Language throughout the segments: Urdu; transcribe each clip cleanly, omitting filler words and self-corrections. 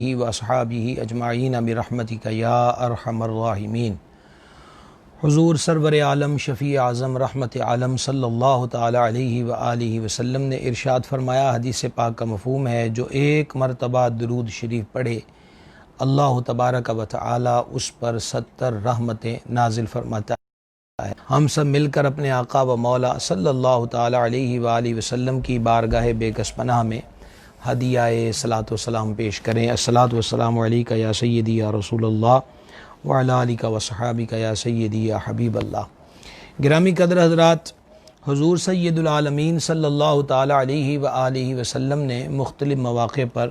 و اصحابہ اجمعین برحمتک یا ارحم الراحمین۔ حضور سرور عالم شفیع اعظم رحمت عالم صلی اللہ تعالی علیہ وآلہ وسلم نے ارشاد فرمایا، حدیث پاک کا مفہوم ہے، جو ایک مرتبہ درود شریف پڑھے اللہ تبارک و تعالی اس پر 70 رحمتیں نازل فرماتا ہے۔ ہم سب مل کر اپنے آقا و مولا صلی اللہ تعالی علیہ وآلہ وسلم کی بارگاہ بے کس پناہ میں ہدیہ صلاۃ و سلام پیش کریں۔ الصلاۃ والسلام علیکہ یا سیدی یا رسول اللہ وعلی آلکہ و صحابکہ یا سیدی یا حبیب اللہ۔ گرامی قدر حضرات، حضور سید العالمین صلی اللہ تعالی علیہ وآلہ وسلم نے مختلف مواقع پر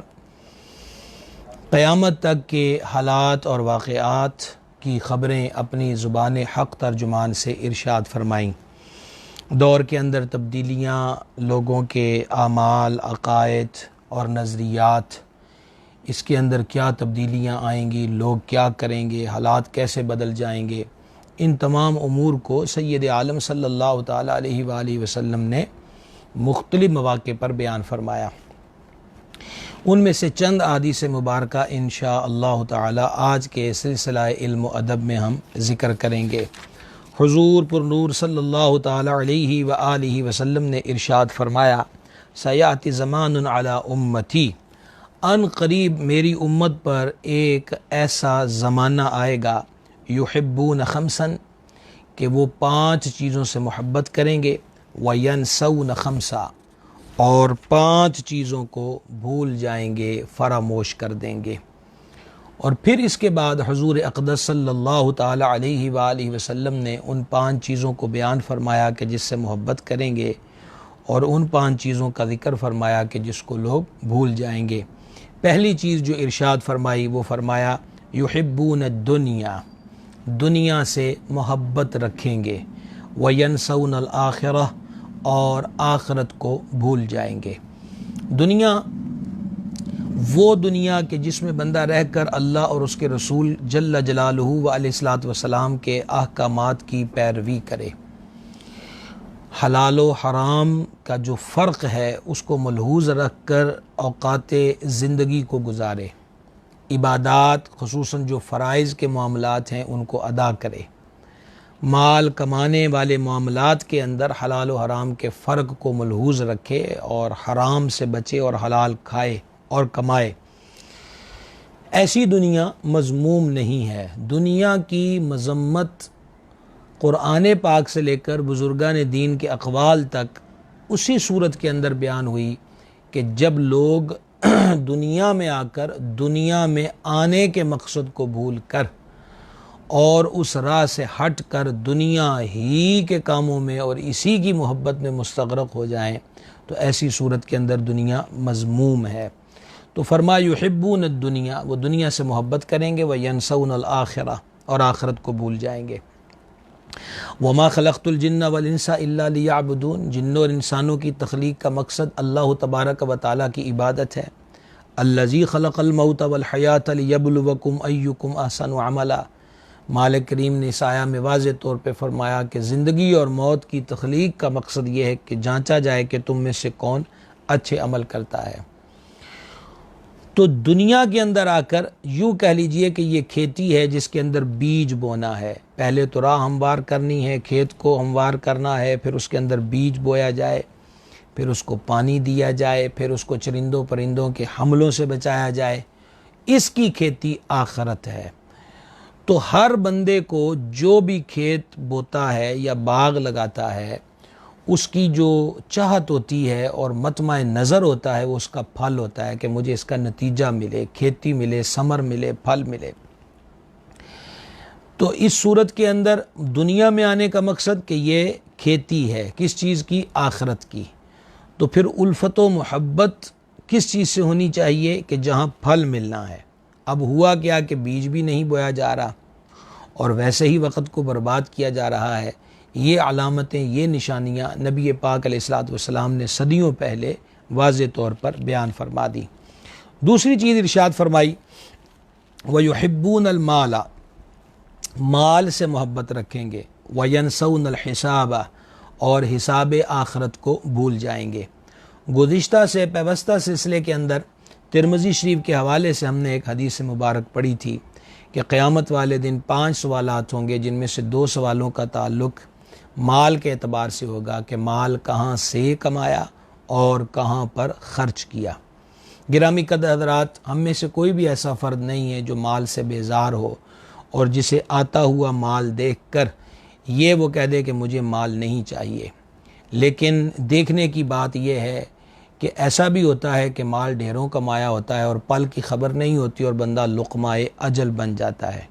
قیامت تک کے حالات اور واقعات کی خبریں اپنی زبان حق ترجمان سے ارشاد فرمائیں۔ دور کے اندر تبدیلیاں، لوگوں کے اعمال، عقائد اور نظریات، اس کے اندر کیا تبدیلیاں آئیں گی، لوگ کیا کریں گے، حالات کیسے بدل جائیں گے، ان تمام امور کو سید عالم صلی اللہ تعالی علیہ وآلہ وسلم نے مختلف مواقع پر بیان فرمایا۔ ان میں سے چند احادیث مبارکہ انشاء اللہ تعالی آج کے سلسلہ علم و ادب میں ہم ذکر کریں گے۔ حضور پر نور صلی اللہ تعالی علیہ وآلہ وسلم نے ارشاد فرمایا، سیأتی زمان علی امتی، ان قریب میری امت پر ایک ایسا زمانہ آئے گا، یحبون خمسا، کہ وہ 5 چیزوں سے محبت کریں گے، وینسون خمسا، اور 5 چیزوں کو بھول جائیں گے، فراموش کر دیں گے۔ اور پھر اس کے بعد حضور اقدس صلی اللہ تعالی علیہ وآلہ وسلم نے ان 5 چیزوں کو بیان فرمایا کہ جس سے محبت کریں گے، اور ان 5 چیزوں کا ذکر فرمایا کہ جس کو لوگ بھول جائیں گے۔ پہلی چیز جو ارشاد فرمائی وہ فرمایا، یحبون الدنیا، دنیا سے محبت رکھیں گے، وینسون الآخرہ، اور آخرت کو بھول جائیں گے۔ دنیا، وہ دنیا کہ جس میں بندہ رہ کر اللہ اور اس کے رسول جل جلالہ و علیہ الصلوۃ والسلام کے احکامات کی پیروی کرے، حلال و حرام کا جو فرق ہے اس کو ملحوظ رکھ کر اوقات زندگی کو گزارے، عبادات خصوصاً جو فرائض کے معاملات ہیں ان کو ادا کرے، مال کمانے والے معاملات کے اندر حلال و حرام کے فرق کو ملحوظ رکھے اور حرام سے بچے اور حلال کھائے اور کمائے۔ ایسی دنیا مذموم نہیں ہے۔ دنیا کی مذمت قرآن پاک سے لے کر بزرگان دین کے اقوال تک اسی صورت کے اندر بیان ہوئی کہ جب لوگ دنیا میں آ کر دنیا میں آنے کے مقصد کو بھول کر اور اس راہ سے ہٹ کر دنیا ہی کے کاموں میں اور اسی کی محبت میں مستغرق ہو جائیں تو ایسی صورت کے اندر دنیا مذموم ہے۔ تو فرمایا یحبون الدنیا، وہ دنیا سے محبت کریں گے، وینسون الآخرہ، اور آخرت کو بھول جائیں گے۔ وما خلقت الجن والانس الا لیعبدون، جنوں اور انسانوں کی تخلیق کا مقصد اللہ تبارک و تعالیٰ کی عبادت ہے۔ الذی خلق الموت والحیاۃ لیبلوکم ایکم احسن عملا، مالک کریم نے اس آیہ میں واضح طور پہ فرمایا کہ زندگی اور موت کی تخلیق کا مقصد یہ ہے کہ جانچا جائے کہ تم میں سے کون اچھے عمل کرتا ہے۔ تو دنیا کے اندر آ کر یوں کہہ لیجئے کہ یہ کھیتی ہے جس کے اندر بیج بونا ہے۔ پہلے تو راہ ہموار کرنی ہے، کھیت کو ہموار کرنا ہے، پھر اس کے اندر بیج بویا جائے، پھر اس کو پانی دیا جائے، پھر اس کو چرندوں پرندوں کے حملوں سے بچایا جائے۔ اس کی کھیتی آخرت ہے۔ تو ہر بندے کو جو بھی کھیت بوتا ہے یا باغ لگاتا ہے، اس کی جو چاہت ہوتی ہے اور مطمع نظر ہوتا ہے وہ اس کا پھل ہوتا ہے کہ مجھے اس کا نتیجہ ملے، کھیتی ملے، ثمر ملے، پھل ملے۔ تو اس صورت کے اندر دنیا میں آنے کا مقصد کہ یہ کھیتی ہے، کس چیز کی؟ آخرت کی۔ تو پھر الفت و محبت کس چیز سے ہونی چاہیے؟ کہ جہاں پھل ملنا ہے۔ اب ہوا کیا کہ بیج بھی نہیں بویا جا رہا اور ویسے ہی وقت کو برباد کیا جا رہا ہے۔ یہ علامتیں، یہ نشانیاں نبی پاک علیہ الصلوۃ والسلام نے صدیوں پہلے واضح طور پر بیان فرما دی۔ دوسری چیز ارشاد فرمائی، وَيُحِبُّونَ الْمَالَ، مال سے محبت رکھیں گے، وَيَنْسَوْنَ الْحِسَابَ، اور حساب آخرت کو بھول جائیں گے۔ گزشتہ سے پیوستہ سلسلے کے اندر ترمذی شریف کے حوالے سے ہم نے ایک حدیث مبارک پڑھی تھی کہ قیامت والے دن 5 سوالات ہوں گے، جن میں سے 2 سوالوں کا تعلق مال کے اعتبار سے ہوگا کہ مال کہاں سے کمایا اور کہاں پر خرچ کیا۔ گرامی قدر حضرات، ہم میں سے کوئی بھی ایسا فرد نہیں ہے جو مال سے بیزار ہو اور جسے آتا ہوا مال دیکھ کر یہ وہ کہہ دے کہ مجھے مال نہیں چاہیے۔ لیکن دیکھنے کی بات یہ ہے کہ ایسا بھی ہوتا ہے کہ مال ڈھیروں کمایا ہوتا ہے اور پل کی خبر نہیں ہوتی اور بندہ لقمۂ اجل بن جاتا ہے۔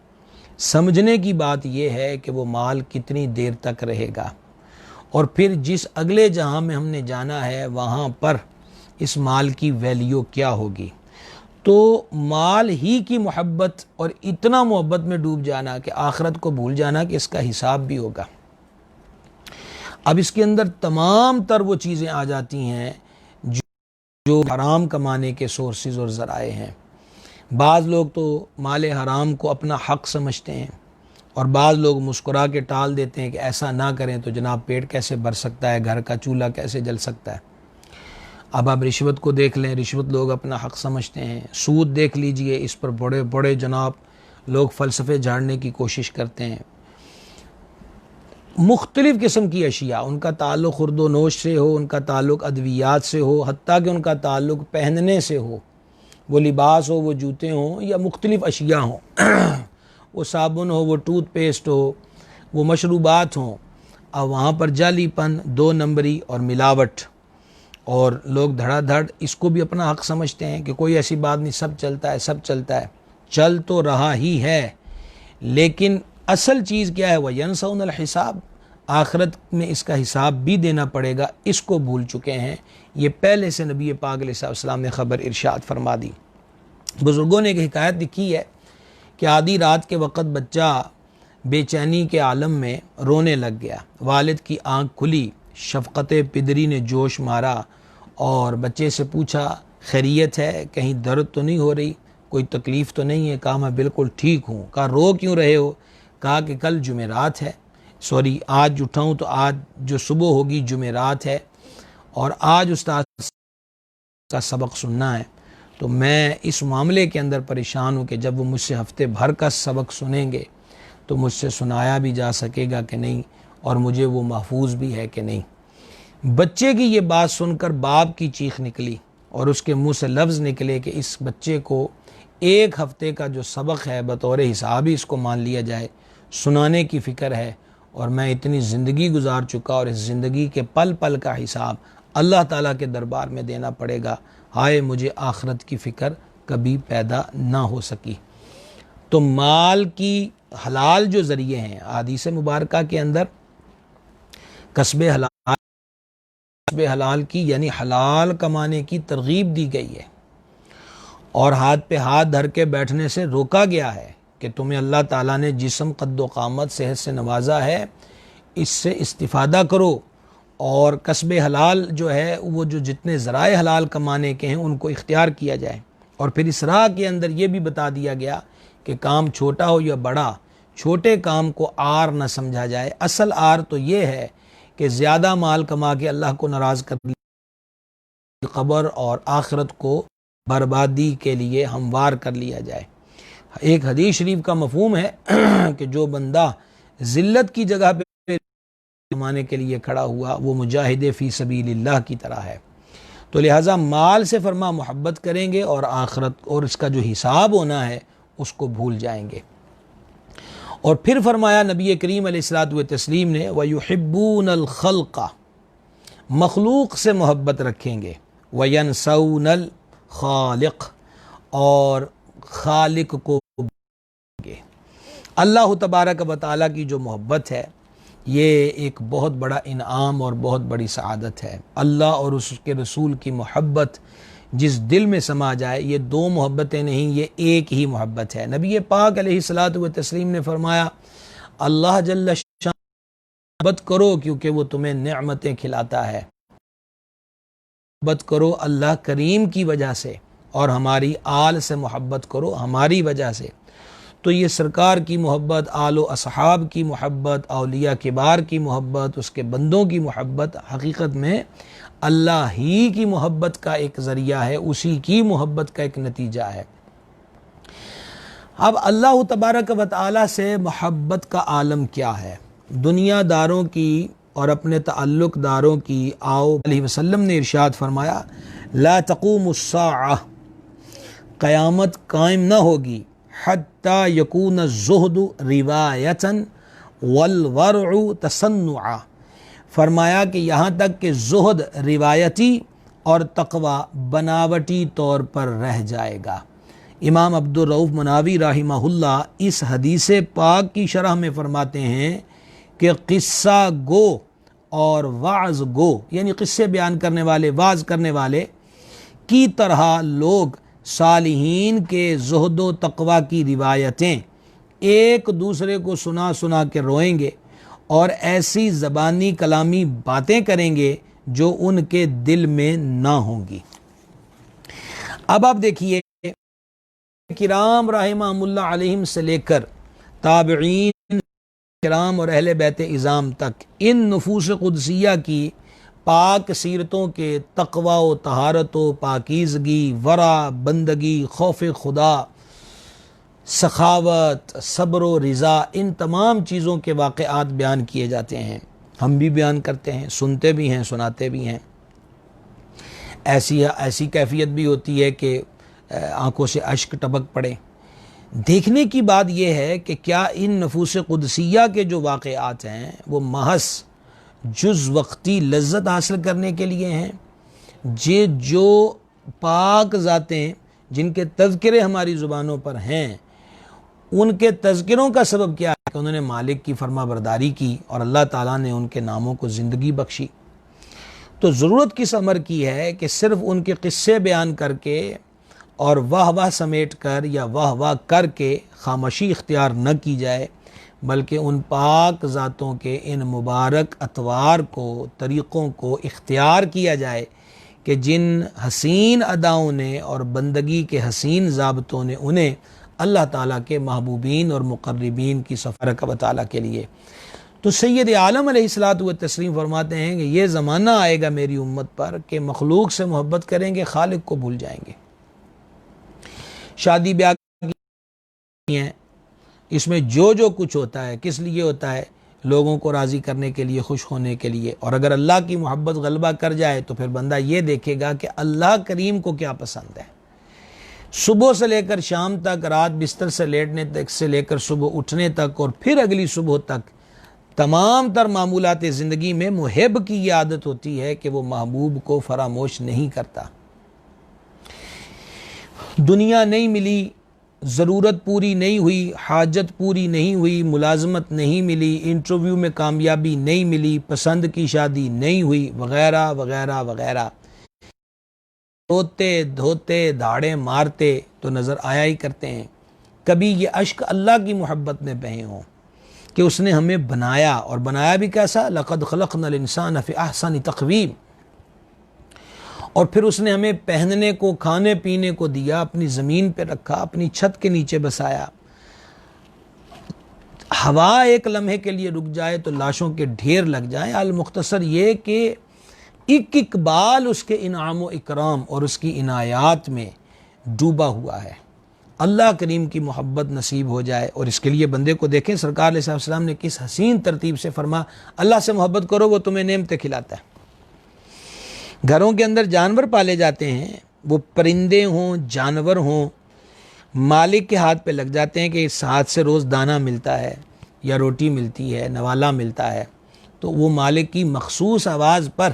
سمجھنے کی بات یہ ہے کہ وہ مال کتنی دیر تک رہے گا، اور پھر جس اگلے جہاں میں ہم نے جانا ہے وہاں پر اس مال کی ویلیو کیا ہوگی۔ تو مال ہی کی محبت اور اتنا محبت میں ڈوب جانا کہ آخرت کو بھول جانا کہ اس کا حساب بھی ہوگا۔ اب اس کے اندر تمام تر وہ چیزیں آ جاتی ہیں جو حرام کمانے کے سورسز اور ذرائع ہیں۔ بعض لوگ تو مال حرام کو اپنا حق سمجھتے ہیں، اور بعض لوگ مسکرا کے ٹال دیتے ہیں کہ ایسا نہ کریں تو جناب پیٹ کیسے بھر سکتا ہے، گھر کا چولہا کیسے جل سکتا ہے۔ اب آپ رشوت کو دیکھ لیں، رشوت لوگ اپنا حق سمجھتے ہیں۔ سود دیکھ لیجئے، اس پر بڑے بڑے جناب لوگ فلسفے جھاڑنے کی کوشش کرتے ہیں۔ مختلف قسم کی اشیاء، ان کا تعلق خورد و نوش سے ہو، ان کا تعلق ادویات سے ہو، حتیٰ کہ ان کا تعلق پہننے سے ہو، وہ لباس ہو، وہ جوتے ہوں یا مختلف اشیاء ہوں، وہ صابن ہو، وہ ٹوتھ پیسٹ ہو، وہ مشروبات ہوں، اب وہاں پر جعلی پن، 2 نمبری اور ملاوٹ، اور لوگ دھڑا دھڑ اس کو بھی اپنا حق سمجھتے ہیں کہ کوئی ایسی بات نہیں، سب چلتا ہے، سب چلتا ہے۔ چل تو رہا ہی ہے، لیکن اصل چیز کیا ہے؟ وَيَنْسَوْنَ الْحِسَابَ، آخرت میں اس کا حساب بھی دینا پڑے گا، اس کو بھول چکے ہیں۔ یہ پہلے سے نبی پاک علیہ السلام نے خبر ارشاد فرما دی۔ بزرگوں نے ایک حکایت لکھی ہے کہ آدھی رات کے وقت بچہ بے چینی کے عالم میں رونے لگ گیا، والد کی آنکھ کھلی، شفقت پدری نے جوش مارا اور بچے سے پوچھا خیریت ہے، کہیں درد تو نہیں ہو رہی، کوئی تکلیف تو نہیں ہے؟ کہا میں بالکل ٹھیک ہوں۔ کہا رو کیوں رہے ہو؟ کہا کہ کل جمعرات ہے، آج اٹھاؤں تو آج جو صبح ہوگی جمعرات ہے، اور آج استاد کا سبق سننا ہے، تو میں اس معاملے کے اندر پریشان ہوں کہ جب وہ مجھ سے ہفتے بھر کا سبق سنیں گے تو مجھ سے سنایا بھی جا سکے گا کہ نہیں، اور مجھے وہ محفوظ بھی ہے کہ نہیں۔ بچے کی یہ بات سن کر باپ کی چیخ نکلی اور اس کے منہ سے لفظ نکلے کہ اس بچے کو 1 ہفتے کا جو سبق ہے بطور حساب ہی اس کو مان لیا جائے، سنانے کی فکر ہے، اور میں اتنی زندگی گزار چکا اور اس زندگی کے پل پل کا حساب اللہ تعالیٰ کے دربار میں دینا پڑے گا، ہائے مجھے آخرت کی فکر کبھی پیدا نہ ہو سکی۔ تو مال کی حلال جو ذریعے ہیں، حدیث مبارکہ کے اندر کسب حلال کی یعنی حلال کمانے کی ترغیب دی گئی ہے، اور ہاتھ پہ ہاتھ دھر کے بیٹھنے سے روکا گیا ہے کہ تمہیں اللہ تعالیٰ نے جسم قد و قامت صحت سے نوازا ہے، اس سے استفادہ کرو، اور کسب حلال جو ہے وہ جو جتنے ذرائع حلال کمانے کے ہیں ان کو اختیار کیا جائے۔ اور پھر اس راہ کے اندر یہ بھی بتا دیا گیا کہ کام چھوٹا ہو یا بڑا، چھوٹے کام کو آر نہ سمجھا جائے۔ اصل آر تو یہ ہے کہ زیادہ مال کما کے اللہ کو ناراض کر لیا، قبر اور آخرت کو بربادی کے لیے ہموار کر لیا جائے۔ ایک حدیث شریف کا مفہوم ہے کہ جو بندہ ذلت کی جگہ پہ کمانے کے لیے کھڑا ہوا وہ مجاہد فی سبیل اللہ کی طرح ہے۔ تو لہٰذا مال سے فرما محبت کریں گے اور آخرت اور اس کا جو حساب ہونا ہے اس کو بھول جائیں گے۔ اور پھر فرمایا نبی کریم علیہ الصلوۃ والتسلیم نے وَيُحِبُّونَ الْخَلْقَ، مخلوق سے محبت رکھیں گے، وَيَنْسَوْنَ الْخَالِقَ، اور خالق کو گے۔ اللہ تبارک و تعالیٰ کی جو محبت ہے یہ ایک بہت بڑا انعام اور بہت بڑی سعادت ہے۔ اللہ اور اس کے رسول کی محبت جس دل میں سما جائے، یہ 2 محبتیں نہیں، یہ ایک ہی محبت ہے۔ نبی پاک علیہ الصلوۃ والتسلیم نے فرمایا اللہ جل شان محبت کرو کیونکہ وہ تمہیں نعمتیں کھلاتا ہے، محبت کرو اللہ کریم کی وجہ سے، اور ہماری آل سے محبت کرو ہماری وجہ سے۔ تو یہ سرکار کی محبت، آل و اصحاب کی محبت، اولیاء کبار کی محبت، اس کے بندوں کی محبت حقیقت میں اللہ ہی کی محبت کا ایک ذریعہ ہے، اسی کی محبت کا ایک نتیجہ ہے۔ اب اللہ تبارک و تعالی سے محبت کا عالم کیا ہے؟ دنیا داروں کی اور اپنے تعلق داروں کی آؤ علیہ وسلم نے ارشاد فرمایا لا تقوم الساعہ، قیامت قائم نہ ہوگی حتی یکون الزہد روایتا والورع تصنعا، فرمایا کہ یہاں تک کہ زہد روایتی اور تقوی بناوٹی طور پر رہ جائے گا۔ امام عبدالرؤف مناوی رحمہ اللہ اس حدیث پاک کی شرح میں فرماتے ہیں کہ قصہ گو اور وعظ گو، یعنی قصے بیان کرنے والے، واعظ کرنے والے کی طرح لوگ صالحین کے زہد و تقوی کی روایتیں ایک دوسرے کو سنا سنا کے روئیں گے اور ایسی زبانی کلامی باتیں کریں گے جو ان کے دل میں نہ ہوں گی۔ اب آپ دیکھیے کرام رحمہ اللہ علیہم سے لے کر تابعین کرام اور اہل بیت اعظام تک ان نفوس قدسیہ کی پاک سیرتوں کے تقوی و طہارت و پاکیزگی، ورع، بندگی، خوف خدا، سخاوت، صبر و رضا، ان تمام چیزوں کے واقعات بیان کیے جاتے ہیں۔ ہم بھی بیان کرتے ہیں، سنتے بھی ہیں، سناتے بھی ہیں۔ ایسی کیفیت بھی ہوتی ہے کہ آنکھوں سے اشک ٹپک پڑے۔ دیکھنے کی بات یہ ہے کہ کیا ان نفوس قدسیہ کے جو واقعات ہیں وہ محض جز وقتی لذت حاصل کرنے کے لیے ہیں؟ جو پاک ذاتیں جن کے تذکرے ہماری زبانوں پر ہیں، ان کے تذکروں کا سبب کیا ہے کہ انہوں نے مالک کی فرما برداری کی اور اللہ تعالیٰ نے ان کے ناموں کو زندگی بخشی۔ تو ضرورت کس امر کی ہے کہ صرف ان کے قصے بیان کر کے اور واہ واہ سمیٹ کر یا واہ واہ کر کے خاموشی اختیار نہ کی جائے، بلکہ ان پاک ذاتوں کے ان مبارک اطوار کو، طریقوں کو اختیار کیا جائے کہ جن حسین اداؤں نے اور بندگی کے حسین ضابطوں نے انہیں اللہ تعالیٰ کے محبوبین اور مقربین کی سفارت و تعالیٰ کے لیے۔ تو سید عالم علیہ الصلوۃ والتسلیم فرماتے ہیں کہ یہ زمانہ آئے گا میری امت پر کہ مخلوق سے محبت کریں گے، خالق کو بھول جائیں گے۔ شادی بیاہ کی ہیں، اس میں جو کچھ ہوتا ہے کس لیے ہوتا ہے؟ لوگوں کو راضی کرنے کے لیے، خوش ہونے کے لیے۔ اور اگر اللہ کی محبت غلبہ کر جائے تو پھر بندہ یہ دیکھے گا کہ اللہ کریم کو کیا پسند ہے۔ صبح سے لے کر شام تک، رات بستر سے لیٹنے تک سے لے کر صبح اٹھنے تک اور پھر اگلی صبح تک، تمام تر معمولات زندگی میں محب کی یہ عادت ہوتی ہے کہ وہ محبوب کو فراموش نہیں کرتا۔ دنیا نہیں ملی، ضرورت پوری نہیں ہوئی، حاجت پوری نہیں ہوئی، ملازمت نہیں ملی، انٹرویو میں کامیابی نہیں ملی، پسند کی شادی نہیں ہوئی، وغیرہ وغیرہ وغیرہ، روتے دھوتے دھاڑے مارتے تو نظر آیا ہی کرتے ہیں۔ کبھی یہ اشک اللہ کی محبت میں بہے ہوں کہ اس نے ہمیں بنایا، اور بنایا بھی کیسا؟ لقد خلقنا الانسان فی احسن تقویم، اور پھر اس نے ہمیں پہننے کو، کھانے پینے کو دیا، اپنی زمین پہ رکھا، اپنی چھت کے نیچے بسایا۔ ہوا ایک لمحے کے لیے رک جائے تو لاشوں کے ڈھیر لگ جائیں۔ المختصر یہ کہ ایک اقبال اس کے انعام و اکرام اور اس کی عنایات میں ڈوبا ہوا ہے۔ اللہ کریم کی محبت نصیب ہو جائے، اور اس کے لیے بندے کو دیکھیں سرکار علیہ السلام نے کس حسین ترتیب سے فرما، اللہ سے محبت کرو، وہ تمہیں نعمتیں کھلاتا ہے۔ گھروں کے اندر جانور پالے جاتے ہیں، وہ پرندے ہوں، جانور ہوں، مالک کے ہاتھ پہ لگ جاتے ہیں کہ اس ہاتھ سے روز دانہ ملتا ہے یا روٹی ملتی ہے، نوالا ملتا ہے، تو وہ مالک کی مخصوص آواز پر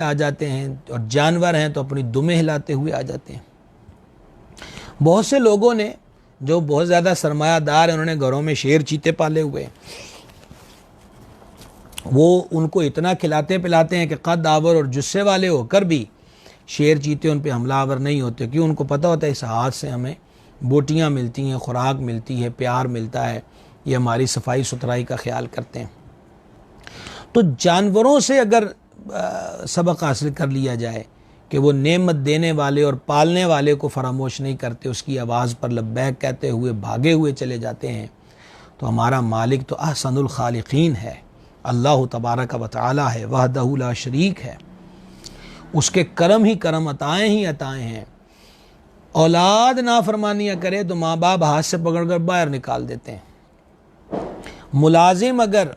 آ جاتے ہیں، اور جانور ہیں تو اپنی دمیں ہلاتے ہوئے آ جاتے ہیں۔ بہت سے لوگوں نے جو بہت زیادہ سرمایہ دار ہیں، انہوں نے گھروں میں شیر چیتے پالے ہوئے، وہ ان کو اتنا کھلاتے پلاتے ہیں کہ قد آور اور جسے والے ہو کر بھی شیر چیتے ان پہ حملہ آور نہیں ہوتے، کیوں؟ ان کو پتہ ہوتا ہے اس ہاتھ سے ہمیں بوٹیاں ملتی ہیں، خوراک ملتی ہے، پیار ملتا ہے، یہ ہماری صفائی ستھرائی کا خیال کرتے ہیں۔ تو جانوروں سے اگر سبق حاصل کر لیا جائے کہ وہ نعمت دینے والے اور پالنے والے کو فراموش نہیں کرتے، اس کی آواز پر لبیک کہتے ہوئے بھاگے ہوئے چلے جاتے ہیں، تو ہمارا مالک تو احسن الخالقین ہے۔ اللہ تبارک و تعالی ہے، وحدہ لا شریک ہے، اس کے کرم ہی کرم، عطائیں ہی عطائیں ہیں۔ اولاد نافرمانیاں کرے تو ماں باپ ہاتھ سے پکڑ کر باہر نکال دیتے ہیں۔ ملازم اگر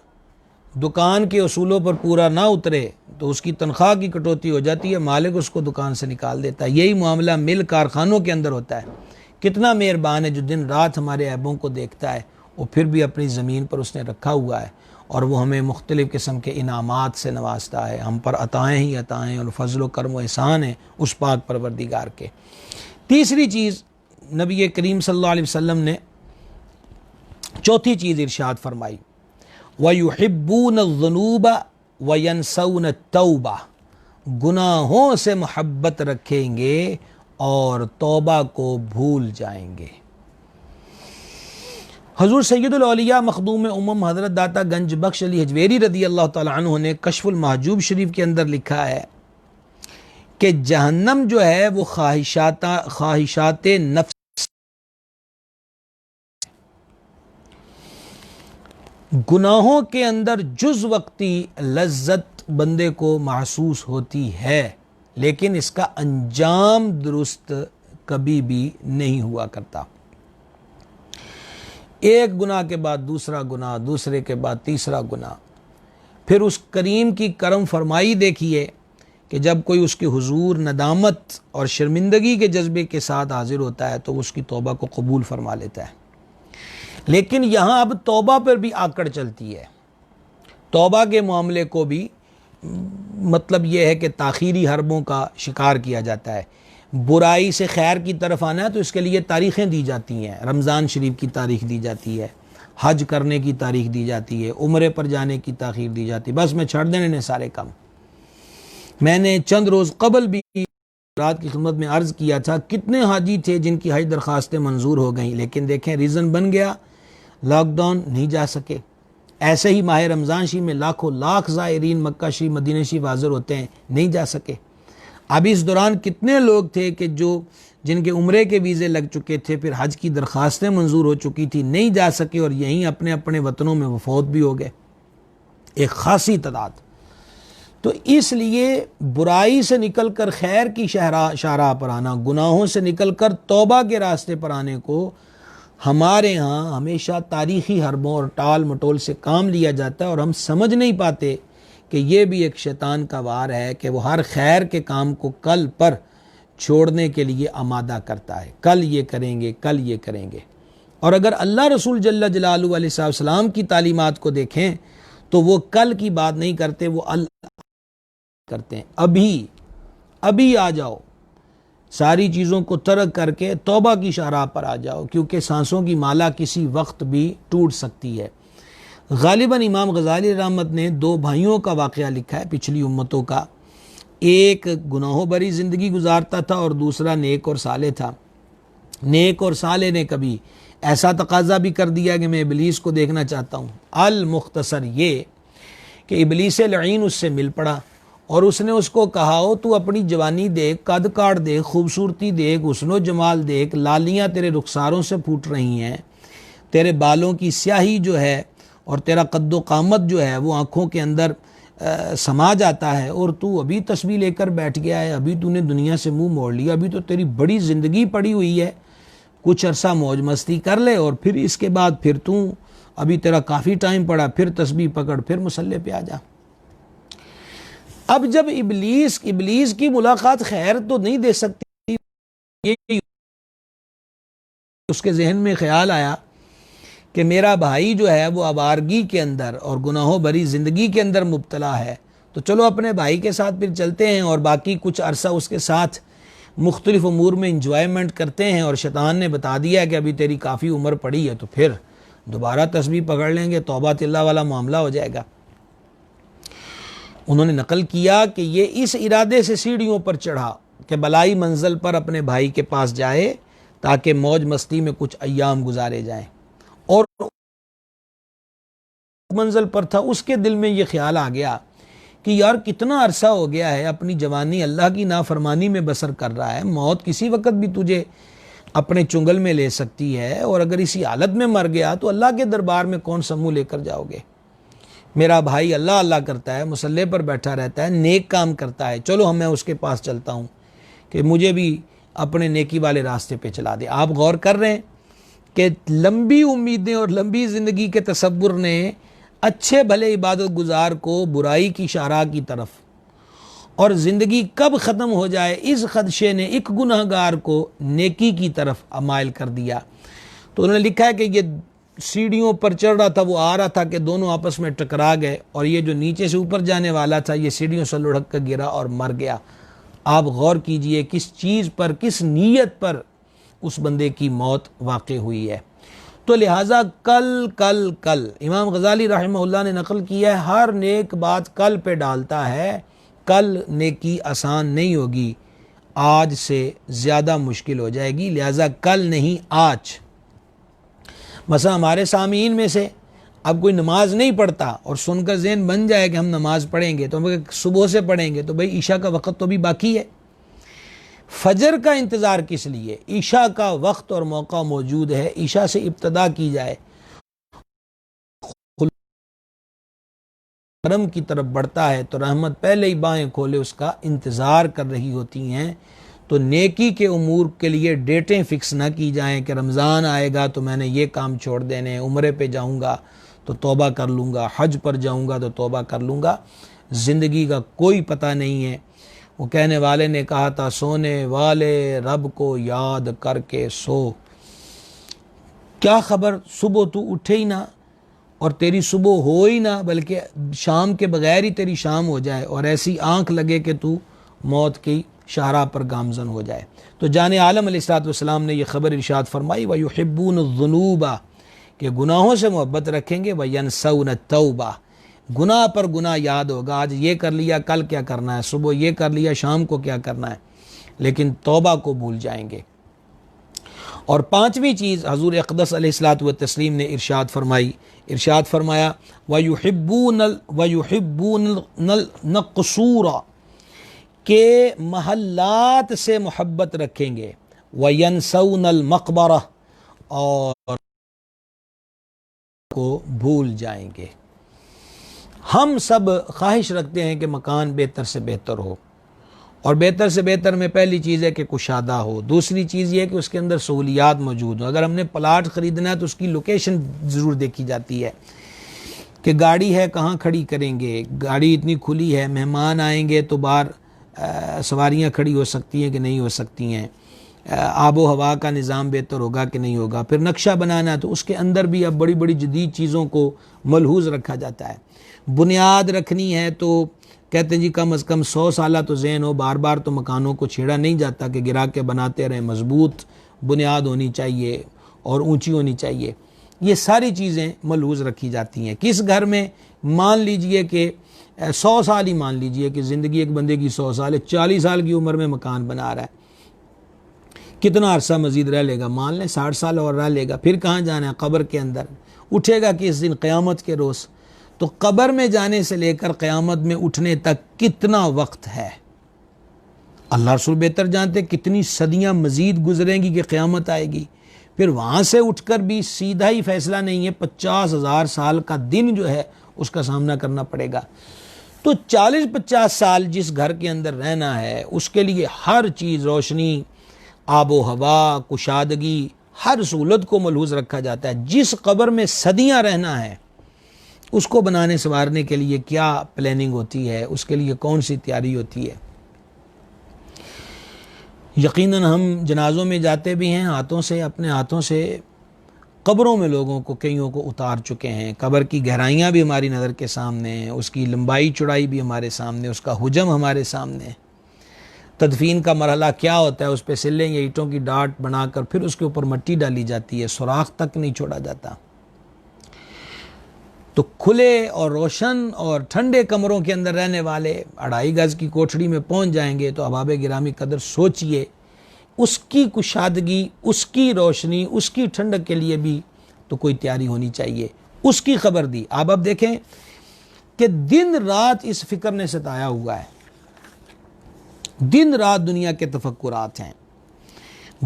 دکان کے اصولوں پر پورا نہ اترے تو اس کی تنخواہ کی کٹوتی ہو جاتی ہے، مالک اس کو دکان سے نکال دیتا ہے۔ یہی معاملہ مل کارخانوں کے اندر ہوتا ہے۔ کتنا مہربان ہے جو دن رات ہمارے عیبوں کو دیکھتا ہے، وہ پھر بھی اپنی زمین پر اس نے رکھا ہوا ہے، اور وہ ہمیں مختلف قسم کے انعامات سے نوازتا ہے۔ ہم پر عطائیں ہی عطائیں اور فضل و کرم و احسان ہیں اس پاک پروردگار کے۔ تیسری چیز نبی کریم صلی اللہ علیہ وسلم نے چوتھی چیز ارشاد فرمائی، وَيُحِبُّونَ الذُّنُوبَ وَيَنْسَوْنَ التَّوْبَةَ، گناہوں سے محبت رکھیں گے اور توبہ کو بھول جائیں گے۔ حضور سید الاولیاء مخدوم امم حضرت داتا گنج بخش علی حجویری رضی اللہ تعالیٰ عنہ نے کشف المحجوب شریف کے اندر لکھا ہے کہ جہنم جو ہے وہ خواہشات نفس، گناہوں کے اندر جز وقتی لذت بندے کو محسوس ہوتی ہے، لیکن اس کا انجام درست کبھی بھی نہیں ہوا کرتا۔ ایک گناہ کے بعد دوسرا گناہ، دوسرے کے بعد تیسرا گناہ، پھر اس کریم کی کرم فرمائی دیکھیے کہ جب کوئی اس کے حضور ندامت اور شرمندگی کے جذبے کے ساتھ حاضر ہوتا ہے تو اس کی توبہ کو قبول فرما لیتا ہے۔ لیکن یہاں اب توبہ پر بھی آکڑ چلتی ہے۔ توبہ کے معاملے کو بھی مطلب یہ ہے کہ تاخیری حربوں کا شکار کیا جاتا ہے۔ برائی سے خیر کی طرف آنا ہے تو اس کے لیے تاریخیں دی جاتی ہیں، رمضان شریف کی تاریخ دی جاتی ہے، حج کرنے کی تاریخ دی جاتی ہے، عمرے پر جانے کی تاخیر دی جاتی ہے۔ بس میں چھڑ دینے نے سارے کام۔ میں نے چند روز قبل بھی رات کی خدمت میں عرض کیا تھا کتنے حاجی تھے جن کی حج درخواستیں منظور ہو گئیں، لیکن دیکھیں ریزن بن گیا لاک ڈاؤن، نہیں جا سکے۔ ایسے ہی ماہ رمضان شریف میں لاکھوں لاکھ زائرین مکہ شریف مدینہ شریف حاضر ہوتے ہیں، نہیں جا سکے۔ اب اس دوران کتنے لوگ تھے کہ جن کے عمرے کے ویزے لگ چکے تھے، پھر حج کی درخواستیں منظور ہو چکی تھی، نہیں جا سکے اور یہیں اپنے اپنے وطنوں میں وفات بھی ہو گئے، ایک خاصی تعداد۔ تو اس لیے برائی سے نکل کر خیر کی شاہراہ پر آنا، گناہوں سے نکل کر توبہ کے راستے پر آنے کو ہمارے ہاں ہمیشہ تاریخی حربوں اور ٹال مٹول سے کام لیا جاتا ہے، اور ہم سمجھ نہیں پاتے کہ یہ بھی ایک شیطان کا وار ہے کہ وہ ہر خیر کے کام کو کل پر چھوڑنے کے لیے آمادہ کرتا ہے۔ کل یہ کریں گے، کل یہ کریں گے۔ اور اگر اللہ رسول جل جلالہ علیہ السلام کی تعلیمات کو دیکھیں تو وہ کل کی بات نہیں کرتے، وہ کرتے ہیں ابھی آ جاؤ، ساری چیزوں کو ترک کر کے توبہ کی شاہراہ پر آ جاؤ، کیونکہ سانسوں کی مالا کسی وقت بھی ٹوٹ سکتی ہے۔ غالباً امام غزالی رحمت نے دو بھائیوں کا واقعہ لکھا ہے پچھلی امتوں کا، ایک گناہوں بری زندگی گزارتا تھا اور دوسرا نیک اور صالح تھا۔ نیک اور صالح نے کبھی ایسا تقاضا بھی کر دیا کہ میں ابلیس کو دیکھنا چاہتا ہوں۔ المختصر یہ کہ ابلیس لعین اس سے مل پڑا اور اس نے اس کو کہا ہو تو اپنی جوانی دیکھ، قد کاٹ دیکھ، خوبصورتی دیکھ، حسن و جمال دیکھ، لالیاں تیرے رخساروں سے پھوٹ رہی ہیں، تیرے بالوں کی سیاہی جو ہے اور تیرا قد و قامت جو ہے وہ آنکھوں کے اندر سما جاتا ہے، اور تو ابھی تسبیح لے کر بیٹھ گیا ہے، ابھی تو نے دنیا سے منہ موڑ لیا، ابھی تو تیری بڑی زندگی پڑی ہوئی ہے، کچھ عرصہ موج مستی کر لے اور پھر اس کے بعد پھر تو ابھی تیرا کافی ٹائم پڑا، پھر تسبیح پکڑ، پھر مصلی پہ آ جا۔ اب جب ابلیس کی ملاقات خیر تو نہیں دے سکتی، اس کے ذہن میں خیال آیا کہ میرا بھائی جو ہے وہ آوارگی کے اندر اور گناہوں بری زندگی کے اندر مبتلا ہے، تو چلو اپنے بھائی کے ساتھ پھر چلتے ہیں اور باقی کچھ عرصہ اس کے ساتھ مختلف امور میں انجوائمنٹ کرتے ہیں، اور شیطان نے بتا دیا کہ ابھی تیری کافی عمر پڑی ہے تو پھر دوبارہ تسبیح پکڑ لیں گے، توبہ اللہ والا معاملہ ہو جائے گا۔ انہوں نے نقل کیا کہ یہ اس ارادے سے سیڑھیوں پر چڑھا کہ بلائی منزل پر اپنے بھائی کے پاس جائے تاکہ موج مستی میں کچھ ایام گزارے جائیں، اور منزل پر تھا، اس کے دل میں یہ خیال آ گیا کہ یار کتنا عرصہ ہو گیا ہے اپنی جوانی اللہ کی نافرمانی میں بسر کر رہا ہے، موت کسی وقت بھی تجھے اپنے چنگل میں لے سکتی ہے، اور اگر اسی حالت میں مر گیا تو اللہ کے دربار میں کون سا منہ لے کر جاؤ گے۔ میرا بھائی اللہ اللہ کرتا ہے، مصلی پر بیٹھا رہتا ہے، نیک کام کرتا ہے، چلو میں اس کے پاس چلتا ہوں کہ مجھے بھی اپنے نیکی والے راستے پہ چلا دے۔ آپ غور کر رہے ہیں کہ لمبی امیدیں اور لمبی زندگی کے تصور نے اچھے بھلے عبادت گزار کو برائی کی شاہراہ کی طرف، اور زندگی کب ختم ہو جائے اس خدشے نے ایک گناہ گار کو نیکی کی طرف مائل کر دیا۔ تو انہوں نے لکھا ہے کہ یہ سیڑھیوں پر چڑھ رہا تھا، وہ آ رہا تھا کہ دونوں آپس میں ٹکرا گئے، اور یہ جو نیچے سے اوپر جانے والا تھا یہ سیڑھیوں سے لڑک کر گرا اور مر گیا۔ آپ غور کیجئے کس چیز پر، کس نیت پر اس بندے کی موت واقع ہوئی ہے۔ تو لہٰذا کل امام غزالی رحمہ اللہ نے نقل کیا ہے، ہر نیک بات کل پہ ڈالتا ہے، کل نیکی آسان نہیں ہوگی، آج سے زیادہ مشکل ہو جائے گی، لہٰذا کل نہیں آج۔ مثلا ہمارے سامعین میں سے اب کوئی نماز نہیں پڑھتا اور سن کر ذہن بن جائے کہ ہم نماز پڑھیں گے تو ہم صبح سے پڑھیں گے، تو بھئی عشاء کا وقت تو بھی باقی ہے، فجر کا انتظار کس لیے؟ عشاء کا وقت اور موقع موجود ہے، عشاء سے ابتدا کی جائے، کرم کی طرف بڑھتا ہے تو رحمت پہلے ہی بائیں کھولے اس کا انتظار کر رہی ہوتی ہیں۔ تو نیکی کے امور کے لیے ڈیٹیں فکس نہ کی جائیں کہ رمضان آئے گا تو میں نے یہ کام چھوڑ دینے، عمرے پہ جاؤں گا تو توبہ کر لوں گا، حج پر جاؤں گا تو توبہ کر لوں گا۔ زندگی کا کوئی پتہ نہیں ہے۔ وہ کہنے والے نے کہا تھا، سونے والے رب کو یاد کر کے سو، کیا خبر صبح تو اٹھے ہی نہ اور تیری صبح ہو ہی نہ، بلکہ شام کے بغیر ہی تیری شام ہو جائے اور ایسی آنکھ لگے کہ تو موت کی شاہراہ پر گامزن ہو جائے۔ تو جان عالم علیہ الصلوۃ والسلام نے یہ خبر ارشاد فرمائی، وَيُحِبُّونَ الذُّنُوبَ، کہ گناہوں سے محبت رکھیں گے، وَيَنْسَوْنَ التَّوْبَةَ، گناہ پر گناہ یاد ہوگا، آج یہ کر لیا کل کیا کرنا ہے، صبح یہ کر لیا شام کو کیا کرنا ہے، لیکن توبہ کو بھول جائیں گے۔ اور پانچویں چیز حضور اقدس علیہ الصلوۃ والتسلیم نے ارشاد فرمایا وَيُحِبُّونَ النَّقْصُورَ، کہ محلات سے محبت رکھیں گے، وَيَنْسَوْنَ الْمَقْبَرَةَ، اور کو بھول جائیں گے۔ ہم سب خواہش رکھتے ہیں کہ مکان بہتر سے بہتر ہو، اور بہتر سے بہتر میں پہلی چیز ہے کہ کشادہ ہو، دوسری چیز یہ ہے کہ اس کے اندر سہولیات موجود ہوں۔ اگر ہم نے پلاٹ خریدنا ہے تو اس کی لوکیشن ضرور دیکھی جاتی ہے کہ گاڑی ہے کہاں کھڑی کریں گے، گاڑی اتنی کھلی ہے، مہمان آئیں گے تو باہر سواریاں کھڑی ہو سکتی ہیں کہ نہیں ہو سکتی ہیں، آب و ہوا کا نظام بہتر ہوگا کہ نہیں ہوگا، پھر نقشہ بنانا ہے تو اس کے اندر بھی اب بڑی بڑی جدید چیزوں کو ملحوظ رکھا جاتا ہے۔ بنیاد رکھنی ہے تو کہتے ہیں جی کم از کم 100 سالہ تو ذہن ہو، بار بار تو مکانوں کو چھیڑا نہیں جاتا کہ گرا کے بناتے رہیں، مضبوط بنیاد ہونی چاہیے اور اونچی ہونی چاہیے، یہ ساری چیزیں ملحوظ رکھی جاتی ہیں۔ کس گھر میں مان لیجئے کہ 100 سال ہی مان لیجئے کہ زندگی ایک بندے کی 100 سال ہے، 40 سال کی عمر میں مکان بنا رہا ہے، کتنا عرصہ مزید رہ لے گا؟ مان لیں 60 سال اور رہ لے گا، پھر کہاں جانا ہے؟ قبر کے اندر اٹھے گا کس دن؟ قیامت کے روز۔ تو قبر میں جانے سے لے کر قیامت میں اٹھنے تک کتنا وقت ہے؟ اللہ رسول بہتر جانتے کتنی صدیاں مزید گزریں گی کہ قیامت آئے گی، پھر وہاں سے اٹھ کر بھی سیدھا ہی فیصلہ نہیں ہے، 50,000 سال کا دن جو ہے اس کا سامنا کرنا پڑے گا۔ تو 40-50 سال جس گھر کے اندر رہنا ہے اس کے لیے ہر چیز، روشنی، آب و ہوا، کشادگی، ہر سہولت کو ملحوظ رکھا جاتا ہے۔ جس قبر میں صدیاں رہنا ہے اس کو بنانے سنوارنے کے لیے کیا پلاننگ ہوتی ہے، اس کے لیے کون سی تیاری ہوتی ہے۔ یقیناً ہم جنازوں میں جاتے بھی ہیں، اپنے ہاتھوں سے قبروں میں لوگوں کو کئیوں کو اتار چکے ہیں، قبر کی گہرائیاں بھی ہماری نظر کے سامنے ہیں، اس کی لمبائی چوڑائی بھی ہمارے سامنے، اس کا حجم ہمارے سامنے ہے۔ تدفین کا مرحلہ کیا ہوتا ہے؟ اس پہ سلیں یا اینٹوں کی ڈاٹ بنا کر پھر اس کے اوپر مٹی ڈالی جاتی ہے، سوراخ تک نہیں چھوڑا جاتا۔ تو کھلے اور روشن اور ٹھنڈے کمروں کے اندر رہنے والے 2.5 گز کی کوٹھڑی میں پہنچ جائیں گے تو احباب گرامی قدر سوچئے اس کی کشادگی، اس کی روشنی، اس کی ٹھنڈک کے لیے بھی تو کوئی تیاری ہونی چاہیے۔ اس کی خبر دی۔ اب دیکھیں کہ دن رات اس فکر نے ستایا ہوا ہے، دن رات دنیا کے تفکرات ہیں،